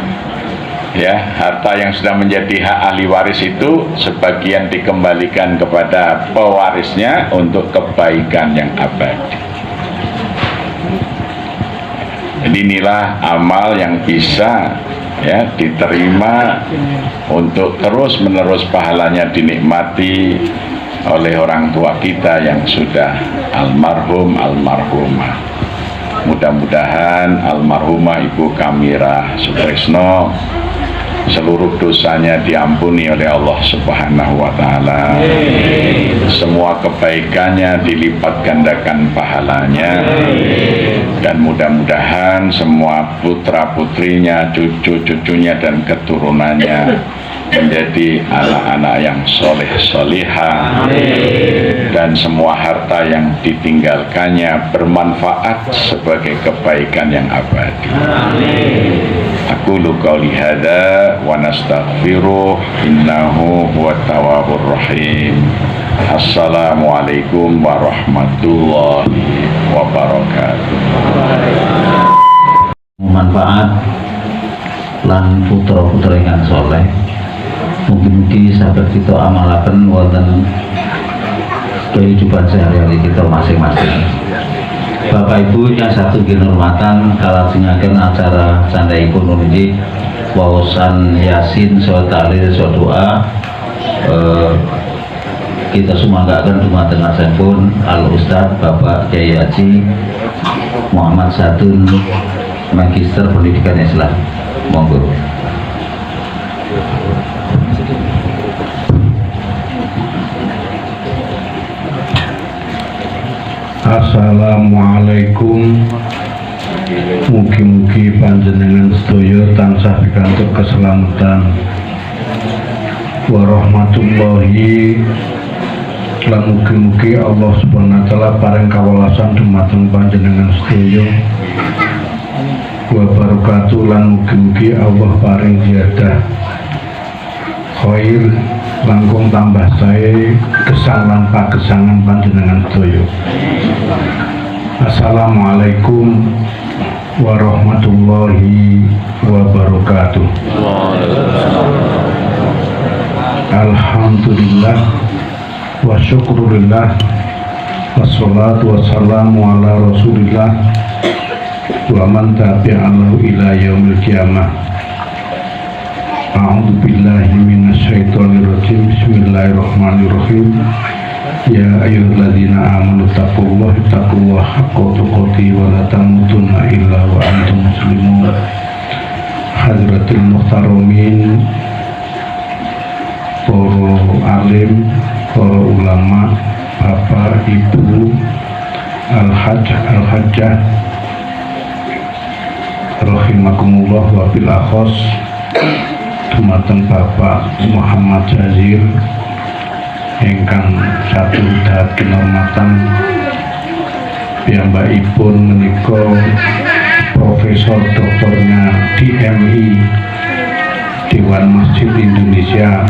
Speaker 1: Ya, harta yang sudah menjadi hak ahli waris itu sebagian dikembalikan kepada pewarisnya untuk kebaikan yang abadi. Jadi inilah amal yang bisa ya diterima untuk terus menerus pahalanya dinikmati oleh orang tua kita yang sudah almarhum almarhumah. Mudah-mudahan almarhumah Ibu Kamira Sutresno seluruh dosanya diampuni oleh Allah Subhanahu wa Ta'ala. Semua kebaikannya dilipat gandakan pahalanya. Dan mudah-mudahan semua putra-putrinya, cucu-cucunya dan keturunannya menjadi anak-anak yang soleh-solihah, dan semua harta yang ditinggalkannya bermanfaat sebagai kebaikan yang abadi. Aqulu qouli hadza wa nastaghfiruh innahu huwat tawwabur rahim. Assalamualaikum warahmatullahi wabarakatuh.
Speaker 2: Manfaat lan putra-putra ingkang soleh, mugi-mugi sahabat kita amalaken wonten kehidupan sehari-hari kita masing-masing. Bapak Ibu yang satu kinurmatan kalajengaken acara candhaipun niki waosan Yasin saha tahlil saha doa kita sumanggaken dumateng asalipun Al Ustaz Bapak Kyai Haji Muhammad Satun Magister Pendidikan Islam. Monggo.
Speaker 3: Assalamualaikum. Mugi-mugi panjenengan sedaya tansah pikantuk keselamatan warahmatullahi lan mugi-mugi Allah Subhanahu wa taala paring kawelasan dumateng panjenengan sedaya wa barakatuh lan mugi-mugi Allah paring ziyadah khair langkung tambah sae gesang lan pagesangan panjenengan sedaya. Assalamualaikum warahmatullahi wabarakatuh. Alhamdulillah wa syukurillah wassalatu wassalamu ala rasulillah wa man tabi'alahu ila yaumil qiyamah. A'udzu billahi minasyaitonir rajim. Bismillahirrahmanirrahim. Ya ayyuhalladzina amanu taqullaha haqqa tuqatih wa la tamutunna illa wa antum muslimun. Hadratil muhtaramin, para alim, para ulama, bapak, ibu, al-hajjah rahimakumullah wa bil akhos dumateng Bapak Muhammad Jazir ingkang satu dahat kinurmatan piyambakipun menika Profesor Doktornya DMI Dewan Masjid Indonesia,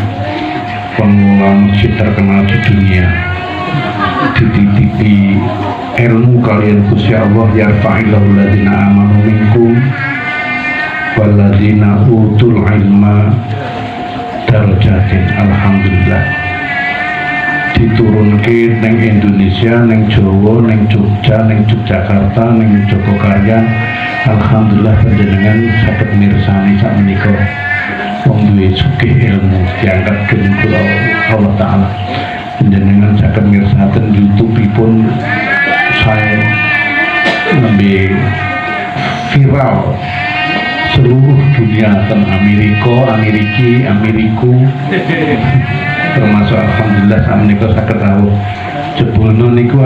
Speaker 3: pengelola masjid terkenal di dunia, dititipi ilmu kalian Gusti Allah yarfa'illahu alladzina amanu minkum walladzina utul ilma darajatin. Alhamdulillah diturunke neng Indonesia, neng Jawa, neng Jogja, neng Yogyakarta, neng Jogokaryan. Alhamdulillah panjenengan saged mirsani sak menika wong duwe sugih ilmu diangkat dening Allah Ta'ala. Panjenengan saged mirsaken YouTube-ipun saya nembe viral seluruh dunia teng Ameriku termasuk alhamdulillah sakmenika saged rawuh. Jebulna niku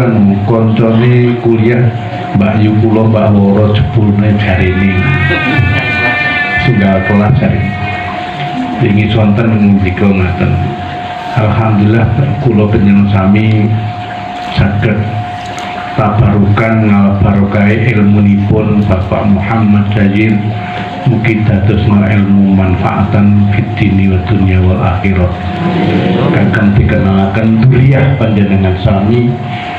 Speaker 3: koncone kuliah Mbak Yu kula Mbak Woro jebulne jarene sunggal kelas jarene wingi sonten ngendika ngaten. Alhamdulillah kula panjenengan sami saged tabarukan ngalabarokai ilmunipun Bapak Muhammad Jazir. Mugi dadosna ilmu manfaatan fid dini wa dunya wal akhirah. Kakang dikenalaken duriyah panjenengan sami.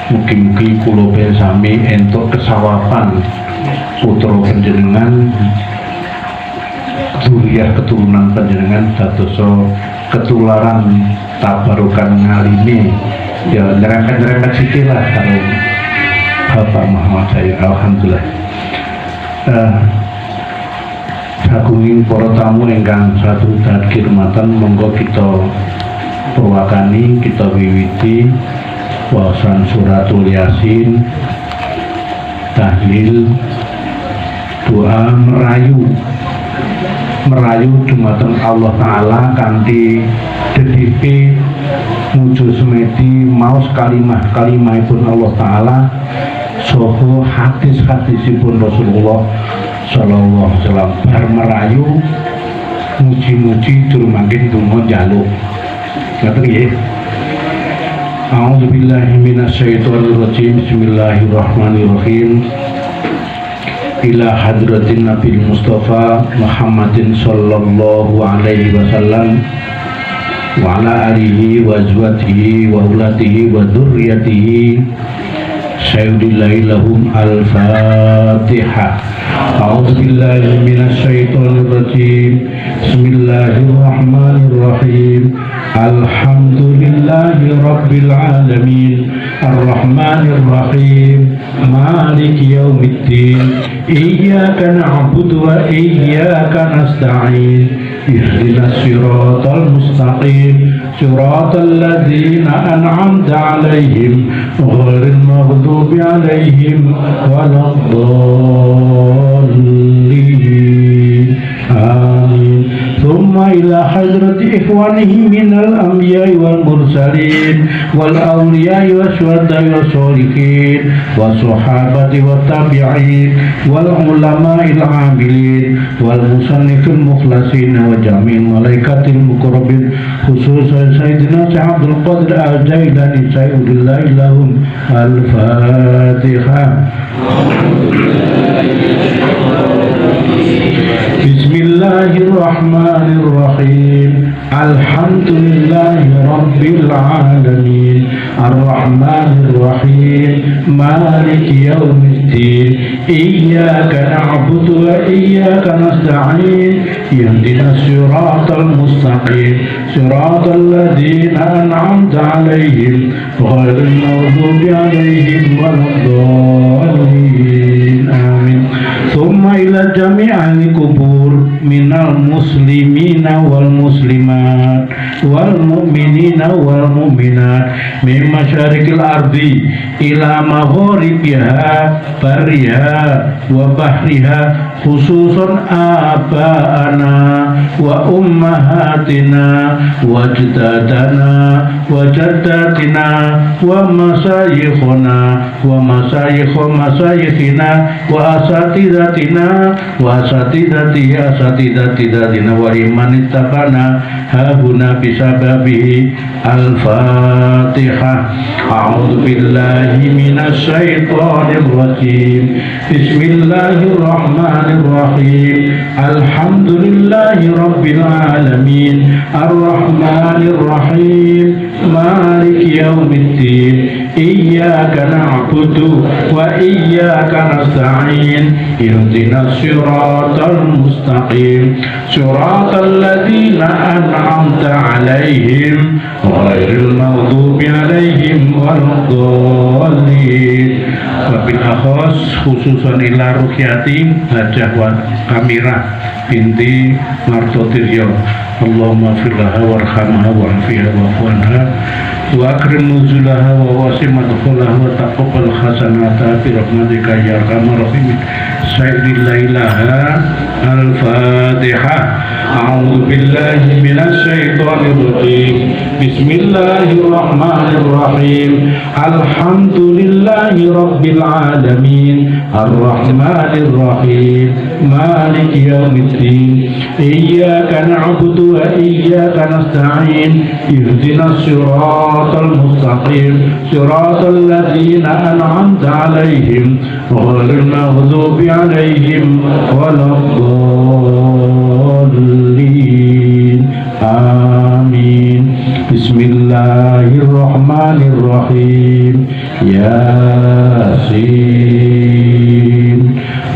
Speaker 3: Mugi-mugi kula sami entuk kesawapan putra panjenengan, duriyah keturunan panjenengan dadosa ketularan tabarukan ngalime ya nyerempet-nyerempet sithik lah karo Bapak Muhammad Jazir. Alhamdulillah. Sagunging para tamu ingkang satu dahat kirmatan, monggo kita purwakani, kita wiwiti waosan suratul Yasin, tahlil, doa merayu dumateng Allah Ta'ala kanthi dedipe nuju semedi maos kalimahipun Allah Ta'ala saha hadis-hadisipun Rasulullah sallallahu alaihi wasallam. Bar merayu muji-muji tur mangke donga njaluk. Ngaten nggih. A'udzubillahi minasyaitonir rajim. Bismillahirrahmanirrahim. Ila hadratin Nabi Mustafa Muhammadin sallallahu alaihi wasallam wa ala alihi wa azwajihi wa auladihi wa dzurriyyatihi sayudillahi lahum al-fatihah. A'udzubillahi minasyaitonirrajim. Bismillahirrahmanirrahim. Alhamdulillahi rabbil alamin, arrahmanir rahim, maliki yaumiddin, iyyaka na'budu wa iyyaka nasta'in, ihdinas siratal mustaqim, siratal ladzina an'amta 'alaihim ghairil maghdubi 'alaihim waladdallin. Amin. Thumma ila hadrati ikhwanihi minal anbiya'i wal mursalin wal awliya'i wa syuhada'i wa sholihin wa sahabati wa tabi'in wal ulama'il amilin wal musannifil mukhlasin wa jami'il malaikatil muqarrabin khususan Sayyidina Syekh Abdul Qadir Al-Jailani sayyidillahi lahum al-Fatihah. Bismillahirrahmanirrahim. Alhamdulillahi rabbil alamin, arrahmanirrahim, maliki yaumiddin, iyyaka na'budu wa iyyaka nasta'in, ihdinas siratal mustaqim, siratal ladzina an'amta 'alaihim ghairil maghdubi 'alaihim waladdallin. Amin. Thumma ila jami'il kubur minal muslimina wal muslimat wal mu'minina wal mu'minat min masyarikil ardi ila magharibiha bariha wa bahriha khususan aba'ana wa ummahatina wa jaddadana wa jaddatina wa masayikhuna wa masayikhu masayikhina wa asatidatina wa asatidati asatidatidatina wa iman ittabana habuna bisababihi. Al-Fatihah. A'udzu billahi minasy syaithanir rajim. Bismillahirrahmanirrahim. Alhamdulillahi rabbil alamin, arrahmanir rahim, maliki yaumiddin, iyyaka na'budu wa iyyaka nasta'in, ihdinas siratal mustaqim, siratal ladzina an'amta 'alaihim ghairil maghdubi 'alaihim waladdallin. Wabil akhos khususan ila rukyati Hajah wa Kamirah binti Martotiryo. Allahumma firlaha warhamha wa'afiha wa'fuanha wa akrim nuzulaha wa wasim madkhulaha wa taqabbal hasanata bi rahmatika ya arhamar rahimin. Sayyidillailaha. Al-Fatihah. A'udzu billahi minasy syaithanir rajim. Bismillahirrahmanirrahim. Alhamdulillahi rabbil alamin, arrahmanir rahim, maliki yaumiddin, iyyaka na'budu wa iyyaka nasta'in, ihdinas siratal mustaqim, siratal ladzina an'amta 'alaihim ghairil maghdubi 'alaihim waladdallin. Amin. Bismillahirrahmanirrahim. Yasin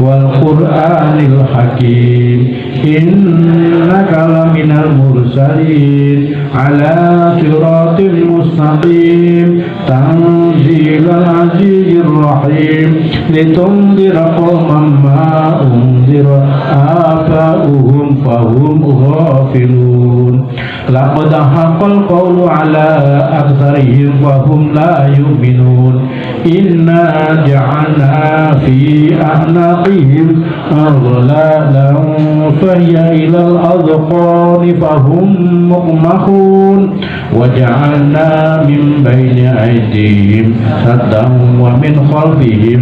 Speaker 3: wal Qur'anil hakim, innaka laminal mursalin ala siratil mustaqim, tanzilal azizir rahim, litundira qauman ma undira aba'uhum fahum ghafilun. Laqad haqqal qawlu ala aktsarihim wa hum la yu'minun. Inna ja'alna fi a'naqihim aghlalan fahiya ilal adqani fahum muqmahun. Wa ja'alna min bayni aydihim saddan wa min khalfihim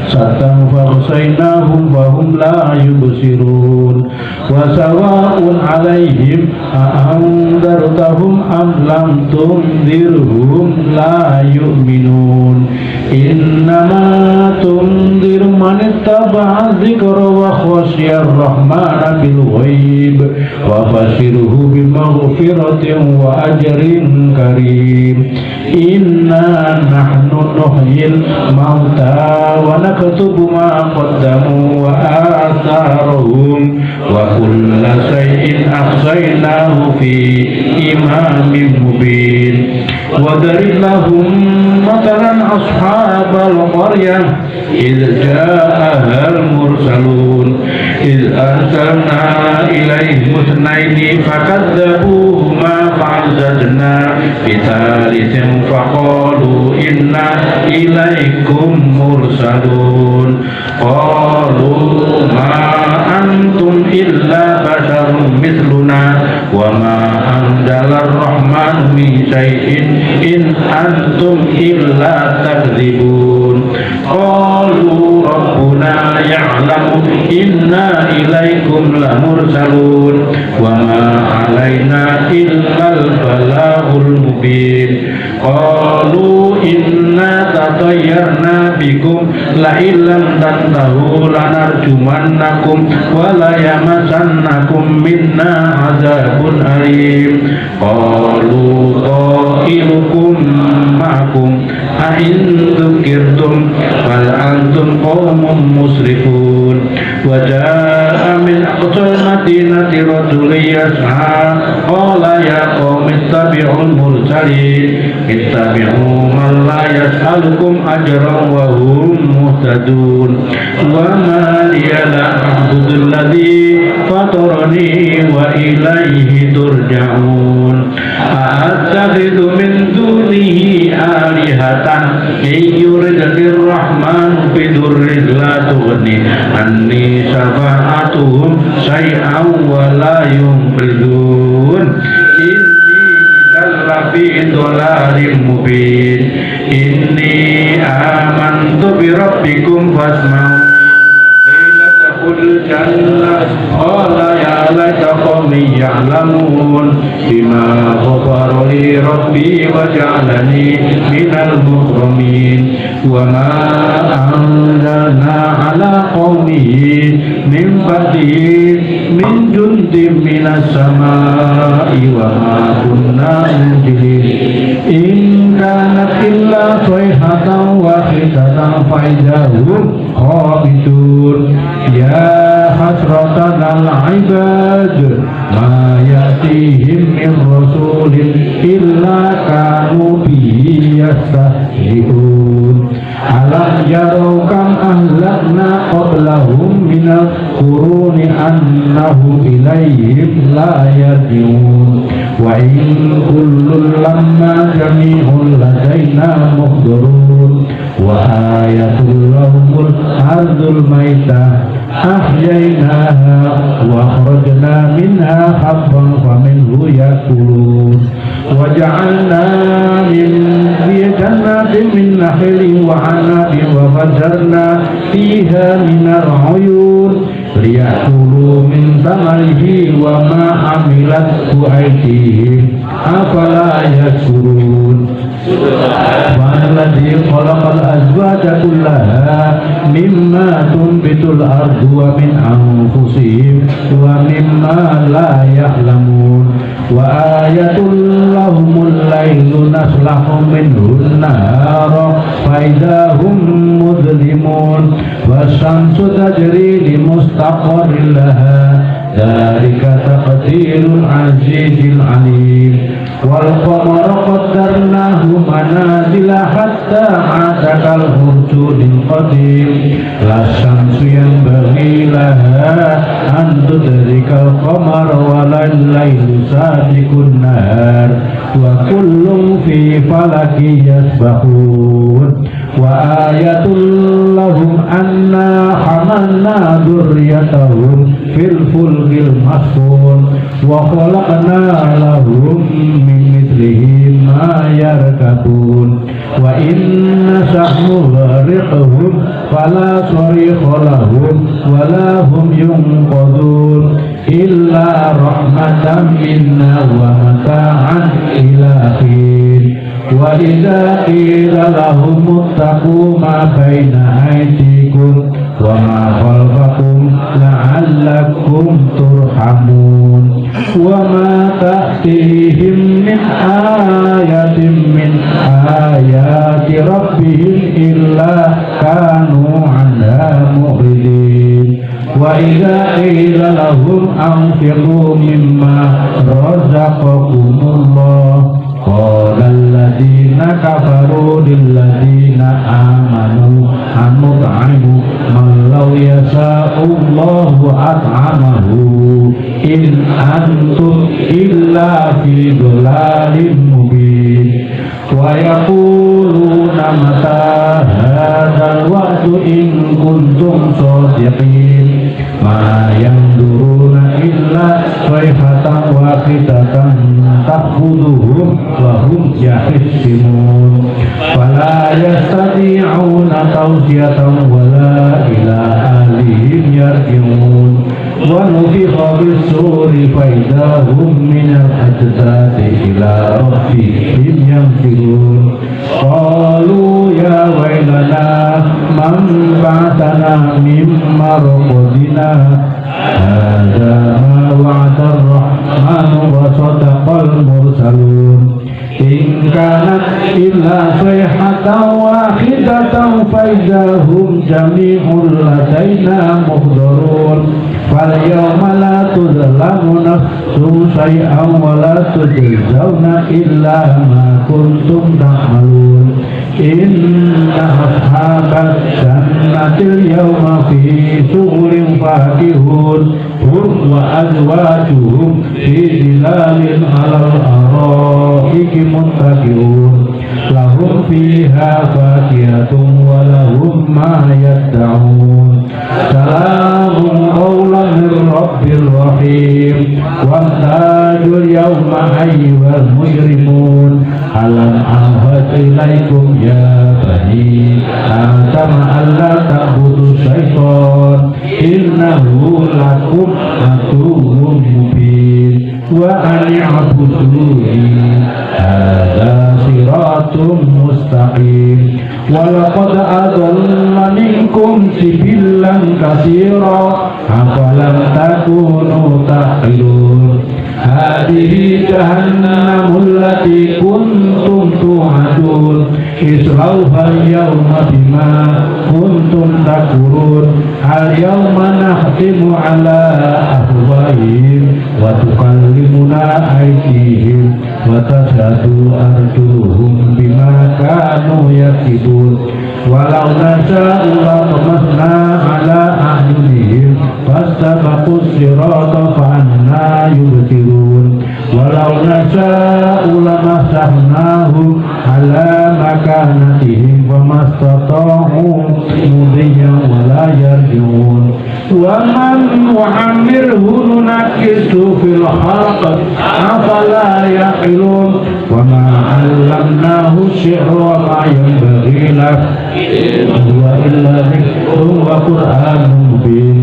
Speaker 3: saddan faghshaynahum fahum la yubsirun. Wa sawa'un 'alaihim a'andartahum am lam tunzirhum la yu'minun. Innama tunziru man ittaba'a dzikra wa khasyiya ar-rahmana bil ghaib wa basyirhu bi maghfiratin wa ajrin karim. Inna nahnu nuhyil mauta wa naktubu ma qaddamu wa atharahum wa kulla shay'in ahsaynahu fi imamin mubin. Wa darib lahum matalan ashabal qaryah idh ja'aha al-mursalun idh arsalna ilaihim ithnaini fakadzabuhuma fa'azzazna bitalithin faqalu inna ilaikum mursalun qalu ma antum illa basharun mithluna wa ma anzalar rahmanu min syai'in in antum illa takdzibun. Qalu rabbuna ya'lamu inna ilaikum lamursalun wa ma alaina illal balaghul mubin. Qalu inna tatayyarna bikum la illam tantahu lanarjumannakum wa la yamassannakum minna azabun alim. Qalu ta'irukum ma'akum a in dzukirtum bal antum qaumun musrifun. Wa jaa'a min aqsal madinati rajulun yas'a qala ya qaumi ittabi'ul mursalin ittabi'u man la yas'alukum ajran wa hum muhtadun. Wa ma liya la a'budu alladhi fatarani wa ilayhi turja'un. A'attakhidhu min dunihi alihatan yuridnir rahman bidurrin la tughni anni syafa'atuhum syai'an wa la yunqidun. Fi dhalalim mubin. Inni amantu bi rabbikum fasma'u ila taqul jannah qala ya laita qawmi ya'lamun bima ghafara li rabbi wa ja'alani minal mukramin. Wa ma anzalna ala qawmihi min ba'dihi min jundin minas samai wa ma kunna munzilin. In kanat illa sayhatan wahidatan fa idahum khamidun. Ya hasratan al ibad ma ya'tihim min rasulin illa kanu bihi yastahzi'un. Alam yarau kam ahlakna qablahum minal quruni annahum ilayhim la yarji'un. Wa in kullun lamma jami'un ladaina muhdharun. Wa ayatul lahumul ardul maitah ahyaynaha wa akhrajna minha habban faminhu yakulun. Wa ja'alna min jannatin min nakhilin wa anabin wa fajjarna fiha minal uyun liyakulu min thamarihi wa ma amilathu aydihim afala yashkurun. Walladzi khalaqal azwaja kullaha mimma tunbitul ardu wa min anfusihim wa mimma la ya'lamun. Wa ayatul lahumul lailu naslahu minhun nahara fa idahum mudlimun. Wasyamsu tajri li mustaqarrin laha dzalika taqdirul azizil alim. Wal qamara qaddarnahu manazila hatta adakal hurjunil qadim. La syamsu yanbaghi laha an tudrikal qamara wa lailu sabiqun nahar wa kullun fi falaki yasbahun. Wa ayatul lahum anna hamalna dzurriyyatahum fil fulkil mashhun wa khalaqna lahum min mithlihi ma yarkabun. Wa inna sahnu gharqhum fala sarikha lahum wa la hum yunqadun illa rahmatan minna wa mata'an ila hin. Wa idza qila lahum ittaqu ma baina aydikum wa ma khalaqakum la'allakum turhamun wa ma ta'tihim min ayatin min ayati rabbihim illa kanu anha mu'ridin wa idza qila lahum anfiqu mimma razaqakumullah qala alladziina kafaru lilladziina aamanu anut'imu man law yasha'ullahu at'amahu in antum illa fi dhalalin mubin wa yaquluna mata hadzal wa'du in kuntum shadiqin ma yanzuruna illa sayhatan wahidatan ta'khudhuhum wa hum yahsimun fala yastati'una tawsiyatan wala ila ahlihim yarji'un wa nufikha bis-suri fa idza hum minal ajdathi ila rabbihim yansilun qalu ya wailana man ba'athana min marqadina hadza ma wa'ada ar-rahmanu wa sadaqal mursalun in kanat illa sayhatan wahidatan fa idza hum jami'un ladaina muhdarun fal yawma la tuzlamu nafsun shay'an wa la tujzauna illa ma kuntum ta'malun inna ashabal jannatil yawma fi shughulin fakihun hum wa azwajuhum fi zilalin 'alal ara'iki muttaqi'un lahum fiha fakihatun wa lahum ma yad'un salamun qawlan min rabbir rahim wamtazul yawma ayyuhal mujrimun alam ahad ilaikum ya bani adam alla ta'budu syaitan innahu lakum aduwwun mubin wa an i'buduni hadza siratun mustaqim wa laqad adalla minkum jibillan katsira afalam takunu taqilun hadhihi jahannamul lati kuntum tu'adun islauha yawma bima kuntum takfurun al yawma nakhtimu ala afwahihim wa tukallimuna aydihim wa tashhadu arjuluhum bima kanu yaksibun walau nasha'u lamasna ala a'yunihim fastabaqus sirata fa anna yubsirun walau nasha'u lamasahnahum ala makanatihim famastata'u mudiyyan wala yarji'un wa man nu'ammirhu nunakkisu fil khalq afala yaqilun wa ma 'allamnahu syi'ra wa ma yanbaghi lahu huwa illa dhikrun wa qur'anun mubin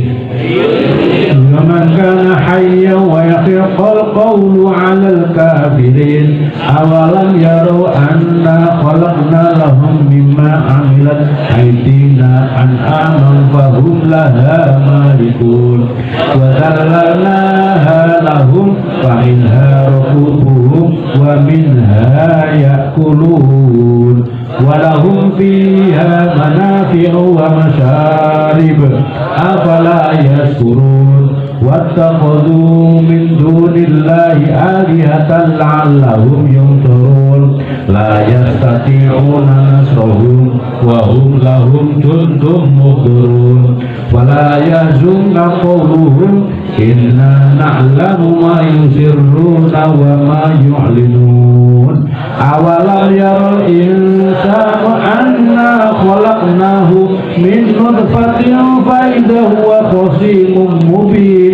Speaker 3: ومن كان حيا ويحق القول على الكافرين أولم يروا أنا خلقنا لهم مما عملت أيدينا أنعاما فهم لها مالكون وذللناها لهم فمنها ركوبهم ومنها يأكلون ولهم فيها منافع ومشارب أفلا يشكرون واتخذوا من دون الله آلهة لعلهم ينصرون لا يستطيعون نصرهم وهم لهم جند مهضرون ولا يحزنك قولهم إنا نعلم ما يسرون وما يعلنون أولم يرى الإنسان أنا خلقناه من نطفة فإذا هو خصيم مبين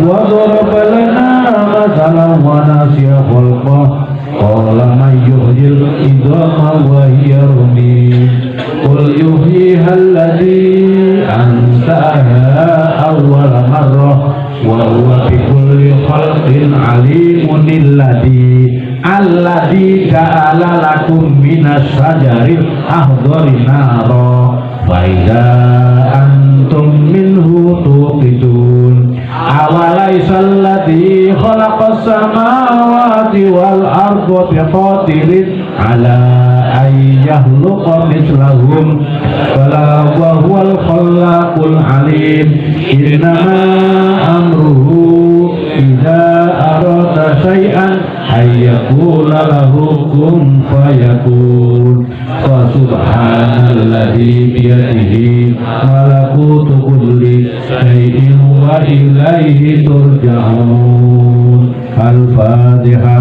Speaker 3: وضرب لنا مثلا ونسي خلقه قال من يحيي العظام وهي رميم قل يحييها الذي أنشأها أول مرة وهو بكل خلق عليم الذي جعل لكم من الشجر الأخضر نارا فإذا أنتم منه توقدون أوليس الذي خلق السماوات والأرض بقادر على أن يخلق مثلهم بلى وهو الخلاق العليم إنما أمره إذا أراد شيئا أن يقول له كن فيكون فسبحان الذي بيده ملكوت كل شيء وإليه ترجعون. الفاتحة.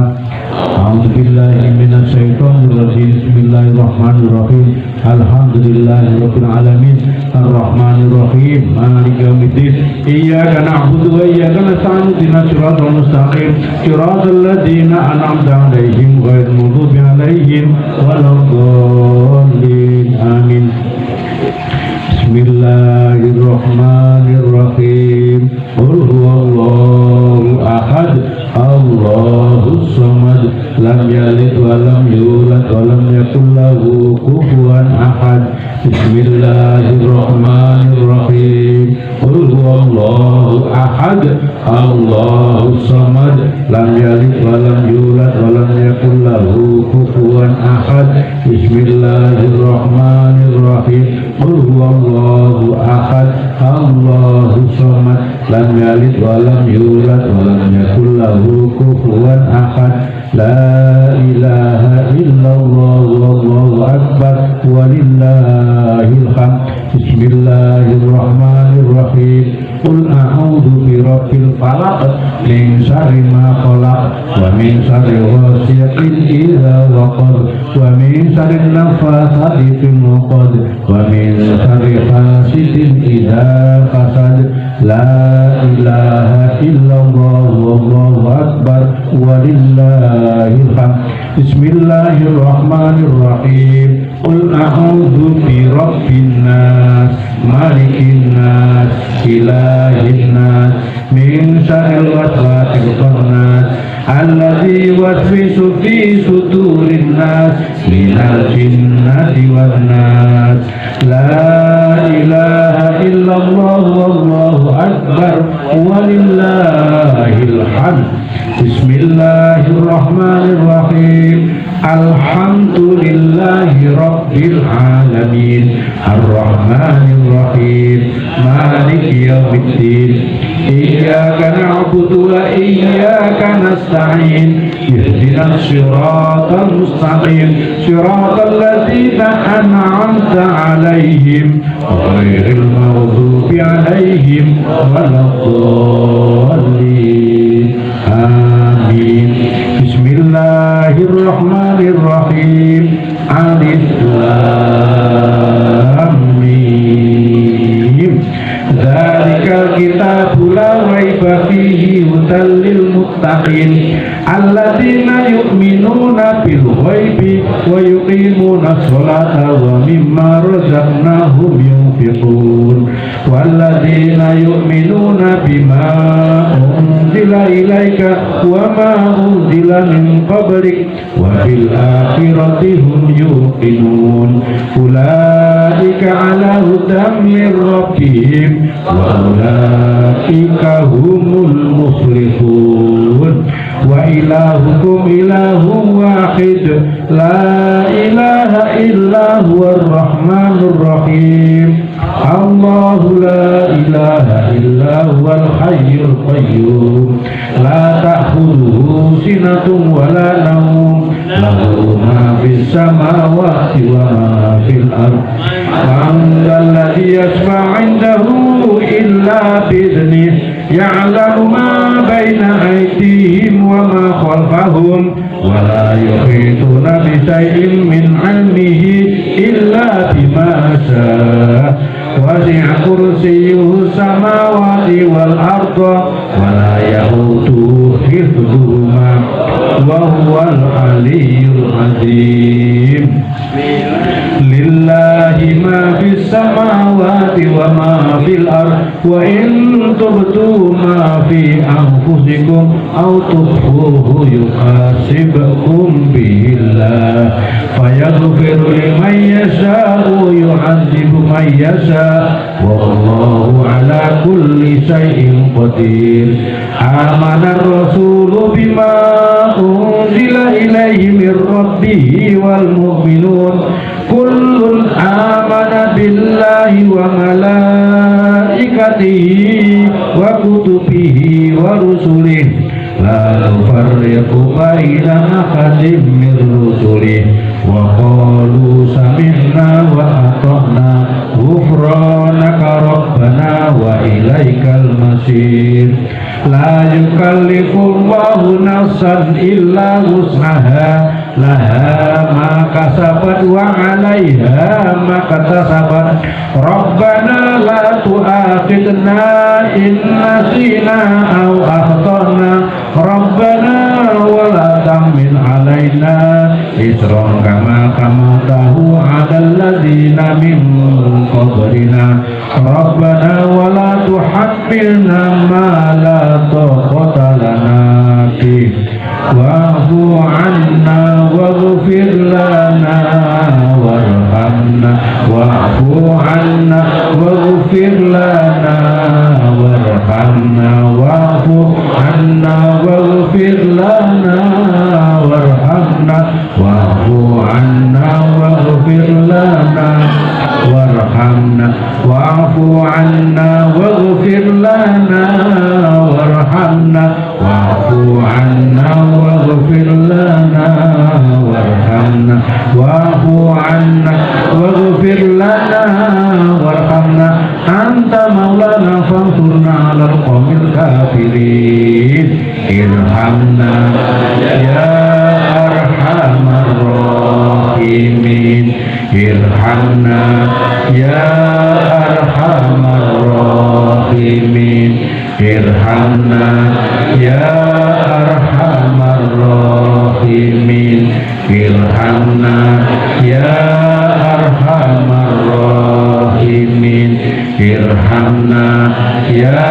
Speaker 3: أعوذ بالله من الشيطان الرجيم. بسم الله الرحمن الرحيم. الحمد لله رب العالمين الرحمن الرحيم مالك يوم الدين إياك نعبد وإياك نستعين اهدنا الصراط المستقيم صراط الذين أنعمت عليهم غير المغضوب عليهم ولا الضالين آمين. بسم الله الرحمن الرحيم. قل هو الله أحد الله الصمد لم يلد ولم يولد ولم يكن له كفوا أحد. بسم الله الرحمن الرحيم. قل هو الله أحد الله الصمد لم يلد ولم يولد ولم يكن له كفوا أحد. بسم الله الرحمن الرحيم. قل هو الله أحد الله الصمد لم يلد ولم يولد ولم يكن له كفوا أحد. لا إله إلا الله والله أكبر ولله الحمد. بسم الله الرحمن الرحيم. قل أعوذ برب الفلق من شر ما خلق ومن شر غاسق إذا وقب ومن شر النفاثات في العقد ومن شر حاسد إذا حسد. لا إله إلا الله والله أكبر ولله الحمد. بسم الله الرحمن الرحيم. قل أعوذ برب الناس مالك الناس إله الناس من شر الوسواس الخناس الذي يوسوس في صدور الناس من الجنة والناس. لا إله إلا الله والله أكبر ولله الحمد. بسم الله الرحمن الرحيم. الحمد لله رب العالمين الرحمن الرحيم مالك يوم الدين إياك نعبد وإياك نستعين اهدنا الصراط المستقيم صراط الذين أنعمت عليهم غير المغضوب عليهم ولا الضالين آمين. بسم الله الرحمن الرحيم. ألف لام ميم. ذلك الكتاب لا ريب فيه هدى للمتقين الذين يؤمنون بالغيب ويقيمون الصلاة ومما رزقناهم ينفقون والذين يؤمنون بما أنزل إليك وما أنزل من قبلك وبالآخرة هم يوقنون أولئك على هدى من ربهم وأولئك هم المفلحون. وإلهكم إله واحد لا إله إلا هو الرحمن الرحيم. الله لا إله إلا هو الحي القيوم لا تأخذه سنة ولا نوم له ما في السماوات وما في الأرض. من ذا الذي يشفع عنده إلا بإذنه يعلم ما بين أيديهم وما خلفهم ولا يحيطون بشيء من علمه إلا بما شاء وسع كرسيه السماوات wal arda wa la yahuduhu hifdzuhuma wa huwal aliyyul azim. Lillahi ma fis samawati wa ma fil ard wa in tubdu ma fi anfusikum aw tukhfuhu yuhasibkum billah fayaghfiru liman yasha'u yu'adzibu man yasha' wallahu ala kulli shay'in qadir. Amana ar-rasulu bima unzila ilayhi min rabbih wal mu'minun kullun amana billahi wa malaikatihi wa kutubihi wa rusulihi la nufarriqu baina ahadin min rusulihi wa qalu sami'na wa ata'na ghufranaka rabbana wa ilaikal masir. La yukallifullahu nafsan illa wus'aha laha ma kasabat wa 'alaiha ma kasabat. Rabbana la tu'akhidna in nasina aw akhtana. Rabbana wa la tahmil 'alaina isran kama hamaltahu 'alal ladzina min qablina. Rabbana wa la tuhammilna ma la taqata lana bih wa'fu 'anna waghfir lana warhamna wa'fu 'anna waghfir lana warhamna wa'fu 'anna waghfir lana warhamna wa'fu 'anna waghfir lana warhamna wa'fu 'anna waghfir lana warhamna wa'fu 'anna waghfir lana warhamna wa'fu 'anna waghfir lana warhamna anta maulana fansurna 'alal qawmil kafirin. Irhamna ya arhamar rahimin. Irhamna ya arhamar rahimin. Irhamna ya arhamar rahimin. Irhamna ya arhamar rahimin. Irhamna ya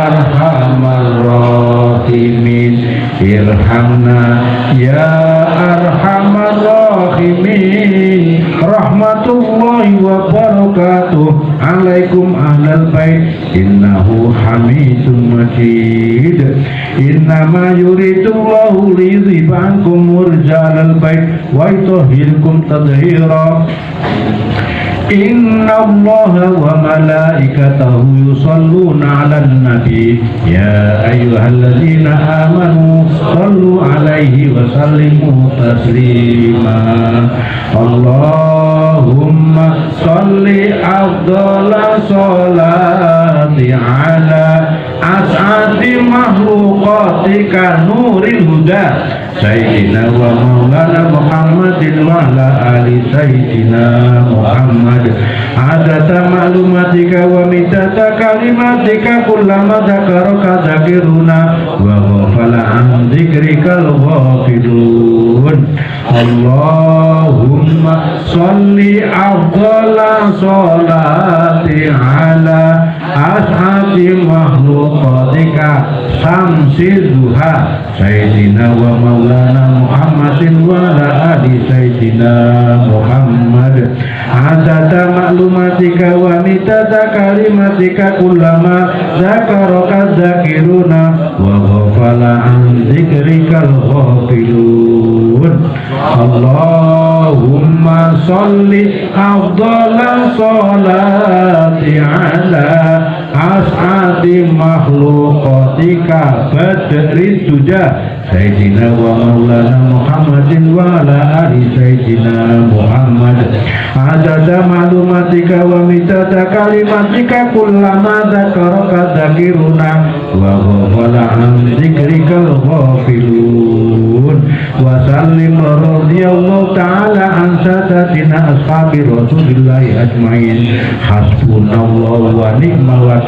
Speaker 3: arhamar rahimin. Irhamna ya arhamar rahimin. Rahmatullahi wa barakatuh alaikum ahlal bait innahu hamidum majid. Innama yuridullahu liyudhiba ankum rijal bait wa yutahhirakum tathira. Inna Allaha wa malaikatahu yusalluna 'alan nabi ya ayyuhalladzina amanu sallu 'alaihi wa sallimu taslima. Allahumma salli afdhala sholati 'ala as'adi makhluqatika nuril huda Sayyidina wa maulana Muhammadin wa ala ali Sayyidina Muhammad adata ma'lumatika wa midata kalimatika kullama dhakaraka dhakiruna wa ghafala an dhikrikal ghafilun. Allahumma salli afdhala sholati ala as'adi makhluqatika samsi duha Sayyidina wa maulana Muhammadin wa ala ali Sayyidina Muhammad adada ma'lumatika wa midada kalimatika kullama zakaraka zakiruna wa ghafala an zikrikal ghafilun. Allahumma salli afdhala sholati ala as'adi makhluqatika badri tuja Sayyidina wa maulana Muhammadin wa ala ali Sayyidina Muhammad adada ma'lumatika wa midada kalimatika kullama zakaraka zakiruna wa ghafala an zikrikal ghafilun. Wa sallim radhiyallahu ta'ala an sadatina ashabi rasulillahi ajmain. Hasbunallahu wa ni'mal wakil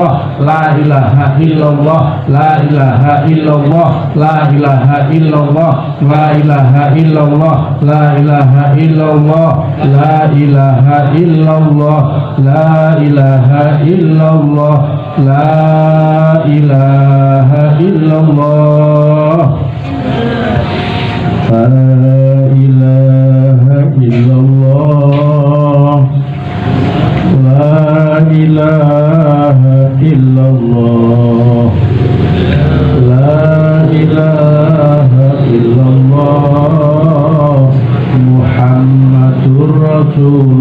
Speaker 3: illallah, la ilaha illallah, la ilaha illallah, la ilaha illallah, la ilaha illallah, la ilaha illallah, la ilaha illallah, la ilaha illallah, la ilaha illallah, la ilaha illallah, la ilaha illallah, la ilaha illallah, Muhammadur Rasulullah.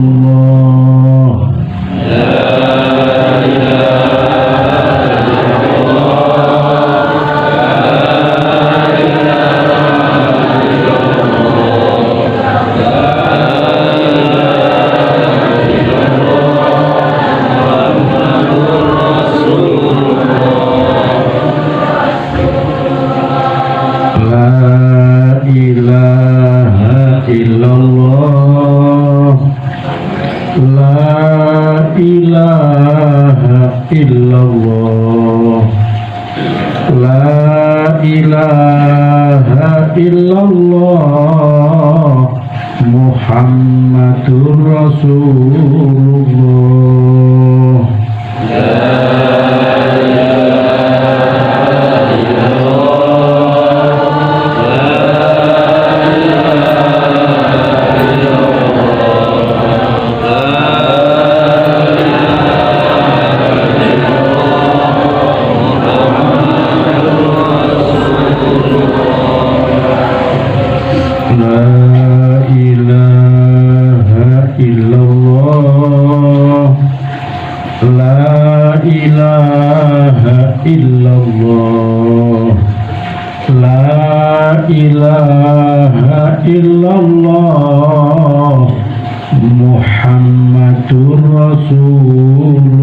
Speaker 3: Muhammadur Rasulullah. Muhammadur Rasulullah.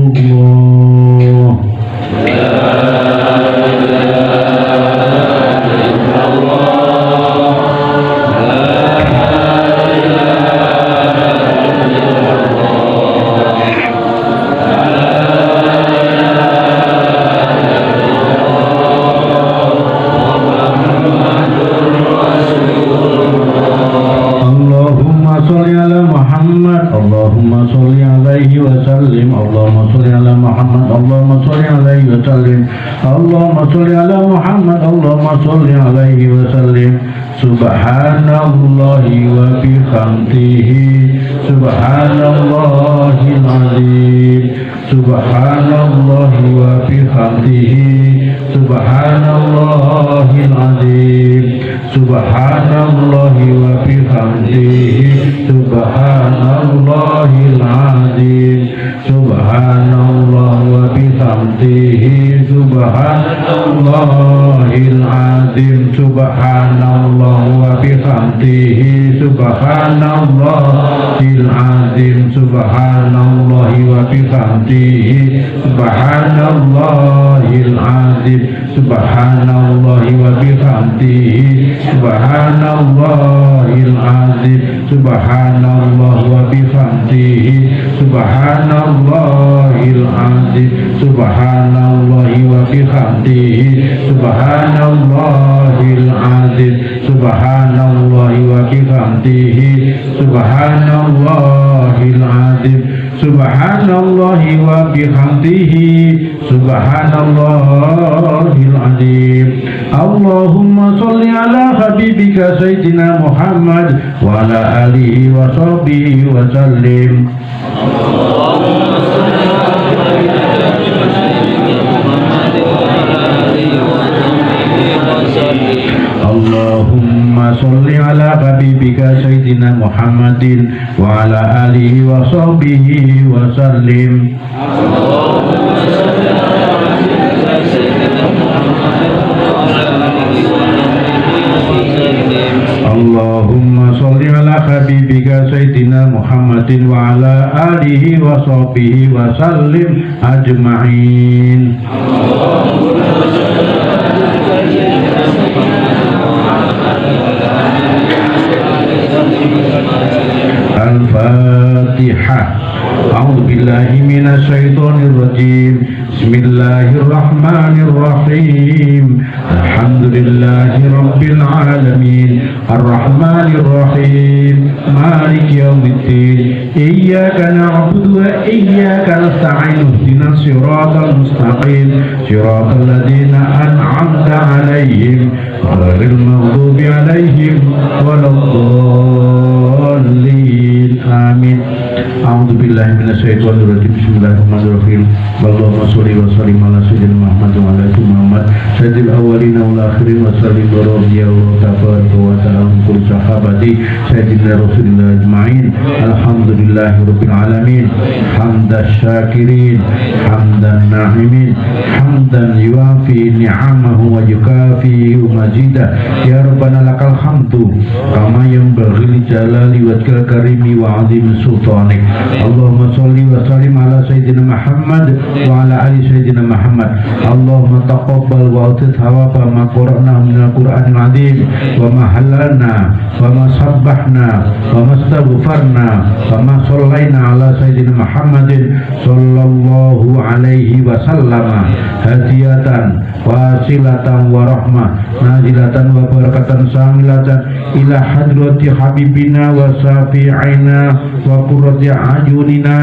Speaker 3: Allahumma sholli alaihi wa sallim. Allahumma sholli ala Muhammad. Allahumma sholli alaihi wa sallim. Allahumma sholli ala Muhammad. Allahumma sholli alaihi wa sallim. Subhanallahi wa bihamdihi, subhanallahil azim, subhanallahi wa bihamdihi, subhanallahil azim, subhanallahi wa bihamdihi, subhanallahil azim, subhanallah wa bihamdihi, subhanallahil azim, subhanallah wa bihamdihi, subhanallahil azim, subhanallah wa bihamdihi, subhanallahil azim, subhanallah wa bihamdihi, subhanallahil azim, subhanallah wa bihamdihi, subhanallahil azim, subhanallah wa bihamdihi, subhanallahil azim, subhanallah wa bihamdihi, subhanallahil azim, subhanallah wa bihamdihi, subhanallahil azim. Allahumma sholli ala habibika sayyidina Muhammad wa ala alihi wa sahbihi wa sallim. Allahumma sholli ala habibika sayyidina Muhammadin wa ala alihi wa sahbihi wa sallim. Allahumma sholli ala habibika sayyidina Muhammadin wa ala alihi wa sahbihi wa sallim ajma'in. Al-Fatihah. A'udzu billahi minasyaitonir rajim. Bismillahirrahmanirrahim. Alhamdulillahi rabbil alamin. Ar-rahmanir rahim. Maliki yaumiddin. Iyyaka na'budu wa iyyaka nasta'in. Ihdinas siratal mustaqim. Siratal ladzina an'amta 'alaihim ghairil maghdubi 'alaihim waladdallin. Amin. A'udzu billahi minasyaitonir rajim. Bismillahirrahmanirrahim. Allahumma sholli wa sallim ala sayyidina Muhammad wa ala ali Muhammad sayyidil awwalin wal akhirin wa sallim wa tabaraka wa ta'ala kulli sahabati sayyidina Rasulillah ajma'in. Alhamdulillahi rabbil alamin. Hamdan syakirin, hamdan na'imin, hamdan yuafi ni'amahu wa yukafi majidah. Ya Rabbana lakal hamdu kama yanbaghi li jalali wajhil karimi wa 'azimi sultanik. Allahumma sholli wa sallim ala sayyidina Muhammad wa ala ali sayyidina Muhammad. Allahumma taqabbal wa atit thawaba ma qara'na min al-Qur'anil 'azim wa ma halalna wa ma sabbahna wa ma astaghfarna wa ma shallaina ala sayyidina Muhammadin sallallahu alaihi wa sallama hadiyatan wasilatan wa rahmah nazilatan wa barakatan samilatan ila hadrati habibina wa safi'ina wa qurrati a'yunina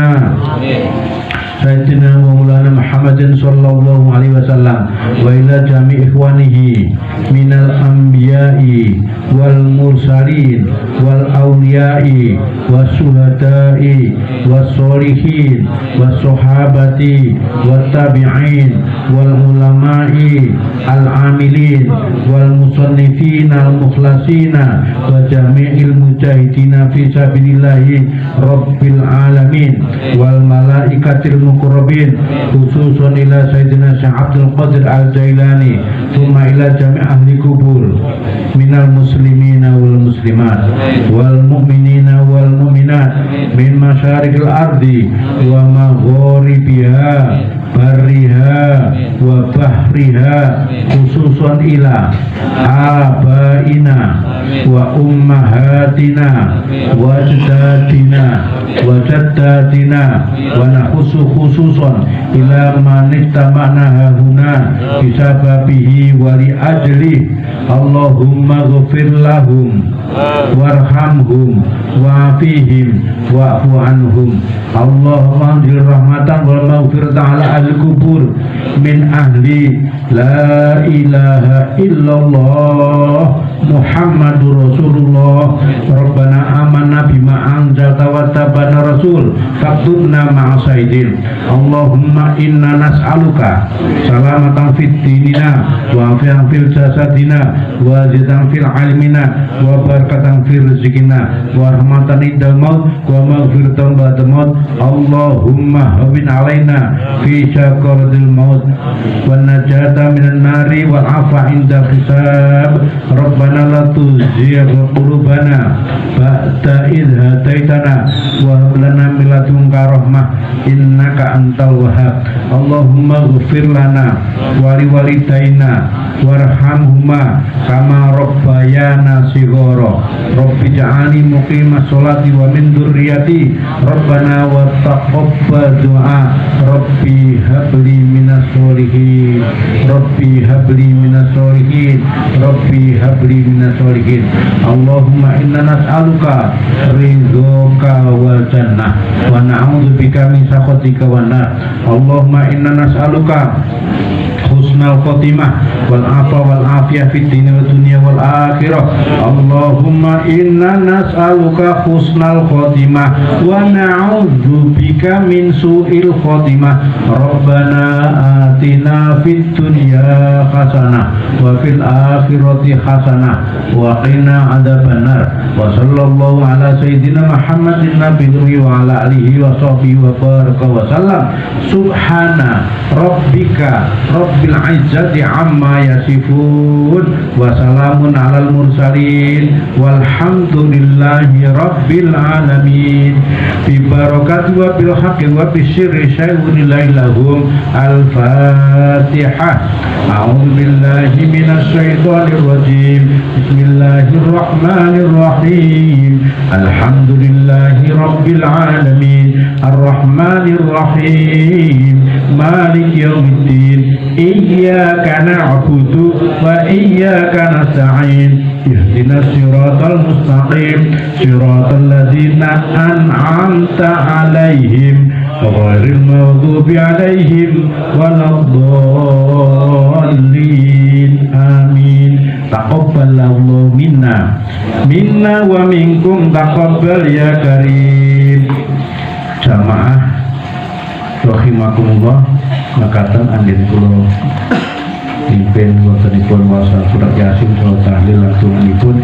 Speaker 3: Sayyidina wa Maulana Muhammadin sallallahu alaihi wasallam wa ila jami' ikhwanihi minal anbiya'i wal mursalin wal awliya'i was suhada'i was solihin was sahabati wat tabi'in wal ulama'i al amilin wal musannifin al mukhlasina wa jami'il mujahidina fi sabilillahi rabbil alamin wal malaikatil muqarrabin khususan ila sayyidina Syekh Abdul Qadir Al-Jailani thumma ila jami' ahli kubur minal muslimina wal muslimat wal mu'minina wal mu'minat min masyarikil ardi wa magharibiha barriha wa bahriha khususan ila abaina wa ummahatina wa jaddatina wa jaddatina wa nakhusu khususan ila man istama'na hahuna bisababihi wa li ajli Allahumma ghfir lahum warhamhum wa'afihim wa'fu anhum. Allahumma anzil rahmatan wal maghfirata ala ahli kubur min ahli la ilaha illallah Muhammadur Rasulullah. Rabbana amanna bima anzalta wa tabana rasul faktubna ma'asaidin. Allahumma inna nas'aluka salamatan fid dinina wa afiatan fil jasadina wa zidan fil ilmina wa barakatan fil rizqina wa rahmatan indal maut wa maghfiratan ba'da maut. Allahumma hawin alaina fi syakaratil maut wa najata minan nari wal afa inda hisab. Rabbana la tuzigh qulubana ba'da idh hadaitana wa hab lana min ladunka rahmah innaka antal wahhab. Allahumma ighfir lana wa li walidaina warhamhuma kama rabbayana shighara. Rabbi ja'alni muqimas sholati wa min dzurriyyati Rabbana wa taqabbal du'a. Rabbi habli minas sholihin. Rabbi habli minas sholihin. Rabbi habli minas sholihin. Allahumma inna nas'aluka ridhoka wal jannah wa na'udzubika min sakhatika wan nar. Allahumma inna nas'aluka husnal khotimah wal afa wal afiyah fid dini wa dunya wal akhirah. Allahumma inna nas'aluka husnal khotimah wa na'udzubika min su'il khotimah. Rabbana atina fid dunya hasanah wa fil akhirati hasanah wa qina adzabannar. Wa sallallahu ala sayyidina Muhammadin nabiyyi wa ala alihi wa sahbihi wa baraka wa sallam. Subhana rabbika rabbil izzati amma yasifun wa salamun alal mursalin والمرسلين والحمد لله رب العالمين ببركة وبالحق وبالسر شيء لهم الفاتحة. أعوذ بالله من الشيطان الرجيم. بسم الله الرحمن الرحيم. الحمد لله رب العالمين الرحمن الرحيم مالك يوم الدين إياك نعبد وإياك نستعين اهدنا الصراط المستقيم صراط الذين أنعمت عليهم غير المغضوب عليهم ولا الضالين آمين. Taqabbalallahu minna wa minkum taqabbal ya karim. Jamaah rahimakumullah, makaten andin kula pimpin wontenipun maca surat Yasin saha tahlil langsungipun.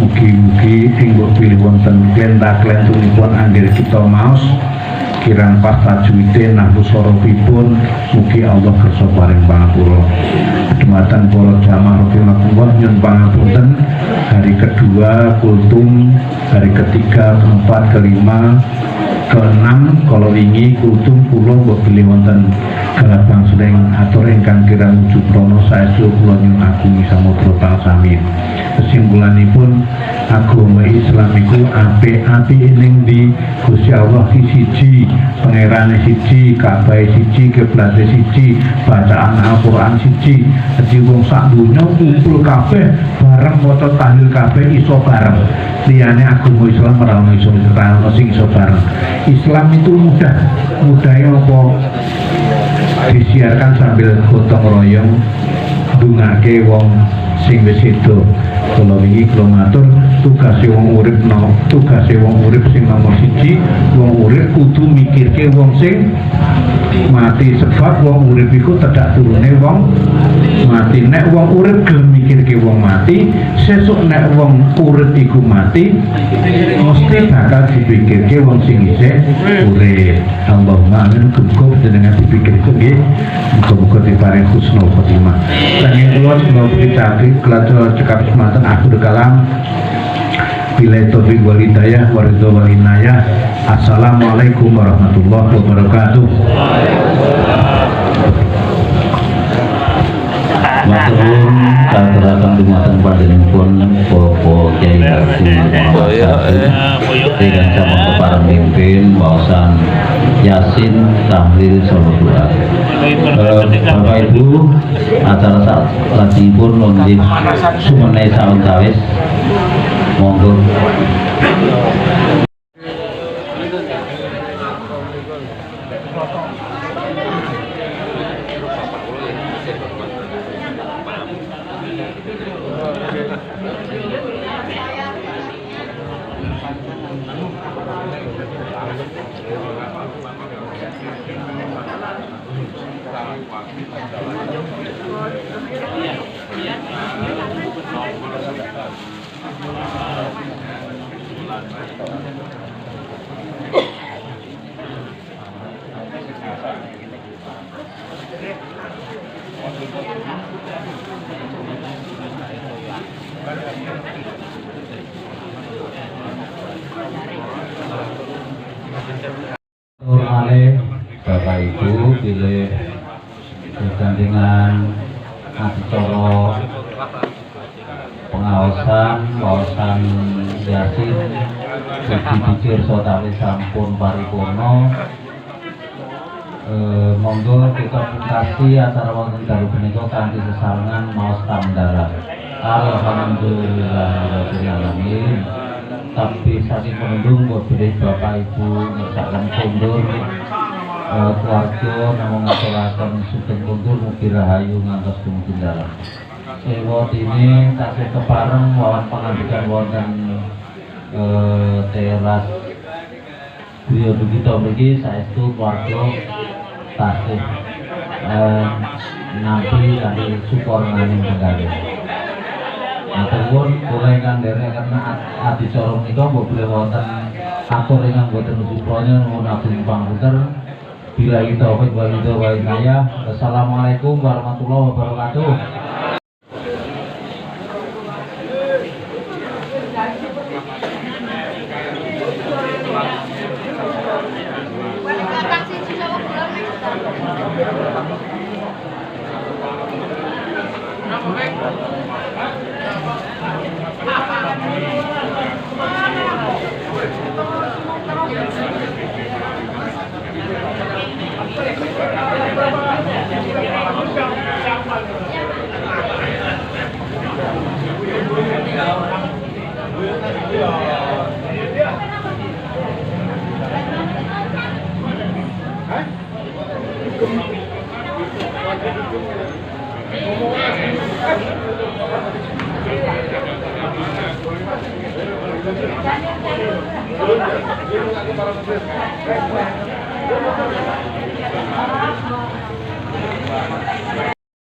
Speaker 3: Mugi-mugi ing pilih wonten klenta-klentunipun anggere kita maos kirang pas tajwide nahwu sorofipun, mugi Allah kersa paring pangapura. Dumateng para jamaah rahimakumullah nyuwun pangapunten, hari kedua kultum, hari ketiga, keempat, kelima, keenam kalau wingi kultum kula bilih wonten galabang sedeng atur ingkang kirang ujug prono saestu kula nyuwun agung samudra palsamin. Kesimpulanipun agama Islam iku apik-apik ning ndi Gusti Allah siji, pangerane siji, Ka'bah siji, kiblate siji, bacaan Al-Qur'an siji. Dadi wong sak donya kumpul kabeh bareng maca tahlil kabeh iso bareng. Liyane agama Islam ora ono iso sing iso bareng. Islam itu mudahnya apa disiarkan sambil gotong royong ndungake wong sing wis sedo. Kalau wingi kula matur tugase wong urip sing nomor siji, wong urip kudu mikirke wong sing mati, sebab wong urip iku tedak turune wong mati. Nek wong urip gelem mikirke wong mati, sesuk nek wong urip iku mati mesti bakal dipikirke wong sing isih urip. Allahumma amin. Muga jenengan dipikirke nggih, muga-muga diparing husnul khotimah. Saking kula beri kelajur cekap semanten akhir kalam. Bila taufiq wal hidayah wa ridha wal inayah. Assalamualaikum warahmatullahi wabarakatuh.
Speaker 2: Maturun katerakan dumateng panjenenganipun Bapak Kyai Haji Muhammad dengan sama kepareng mimpin waosan Yasin tahlil saha doa. Bapak Ibu, acara saat lajengipun nggih sumene sawetawis. Monggo. Bapak Ibu pilih bergandengan acara pengawasan Yasin dipikir sotali sampun paripurna. Monggo kita pungkasi acara wonten dalu punika kanthi sesarengan maos tamdaran. Alhamdulillahirabbil alamin. Tapi saking penundung pilih Bapak Ibu nyesaken kondur keluarga namung ngaturaken sugeng kondur mugi rahayu ngantos dumugi dalam. Ewa ini tasih kepareng wawan pangandikan wonten teras Griya Dugita mriki saestu keluarga tasih nampi kanthi support maning penggalih. Ataupun boleh ingkang nderekaken adicara menika boleh wonten atur ingkang boten nujupronya nuwun agung pangapunten. Bila kita taufiq wal hidayah wal inayah. Wassalamualaikum warahmatullahi wabarakatuh.
Speaker 3: Thank you.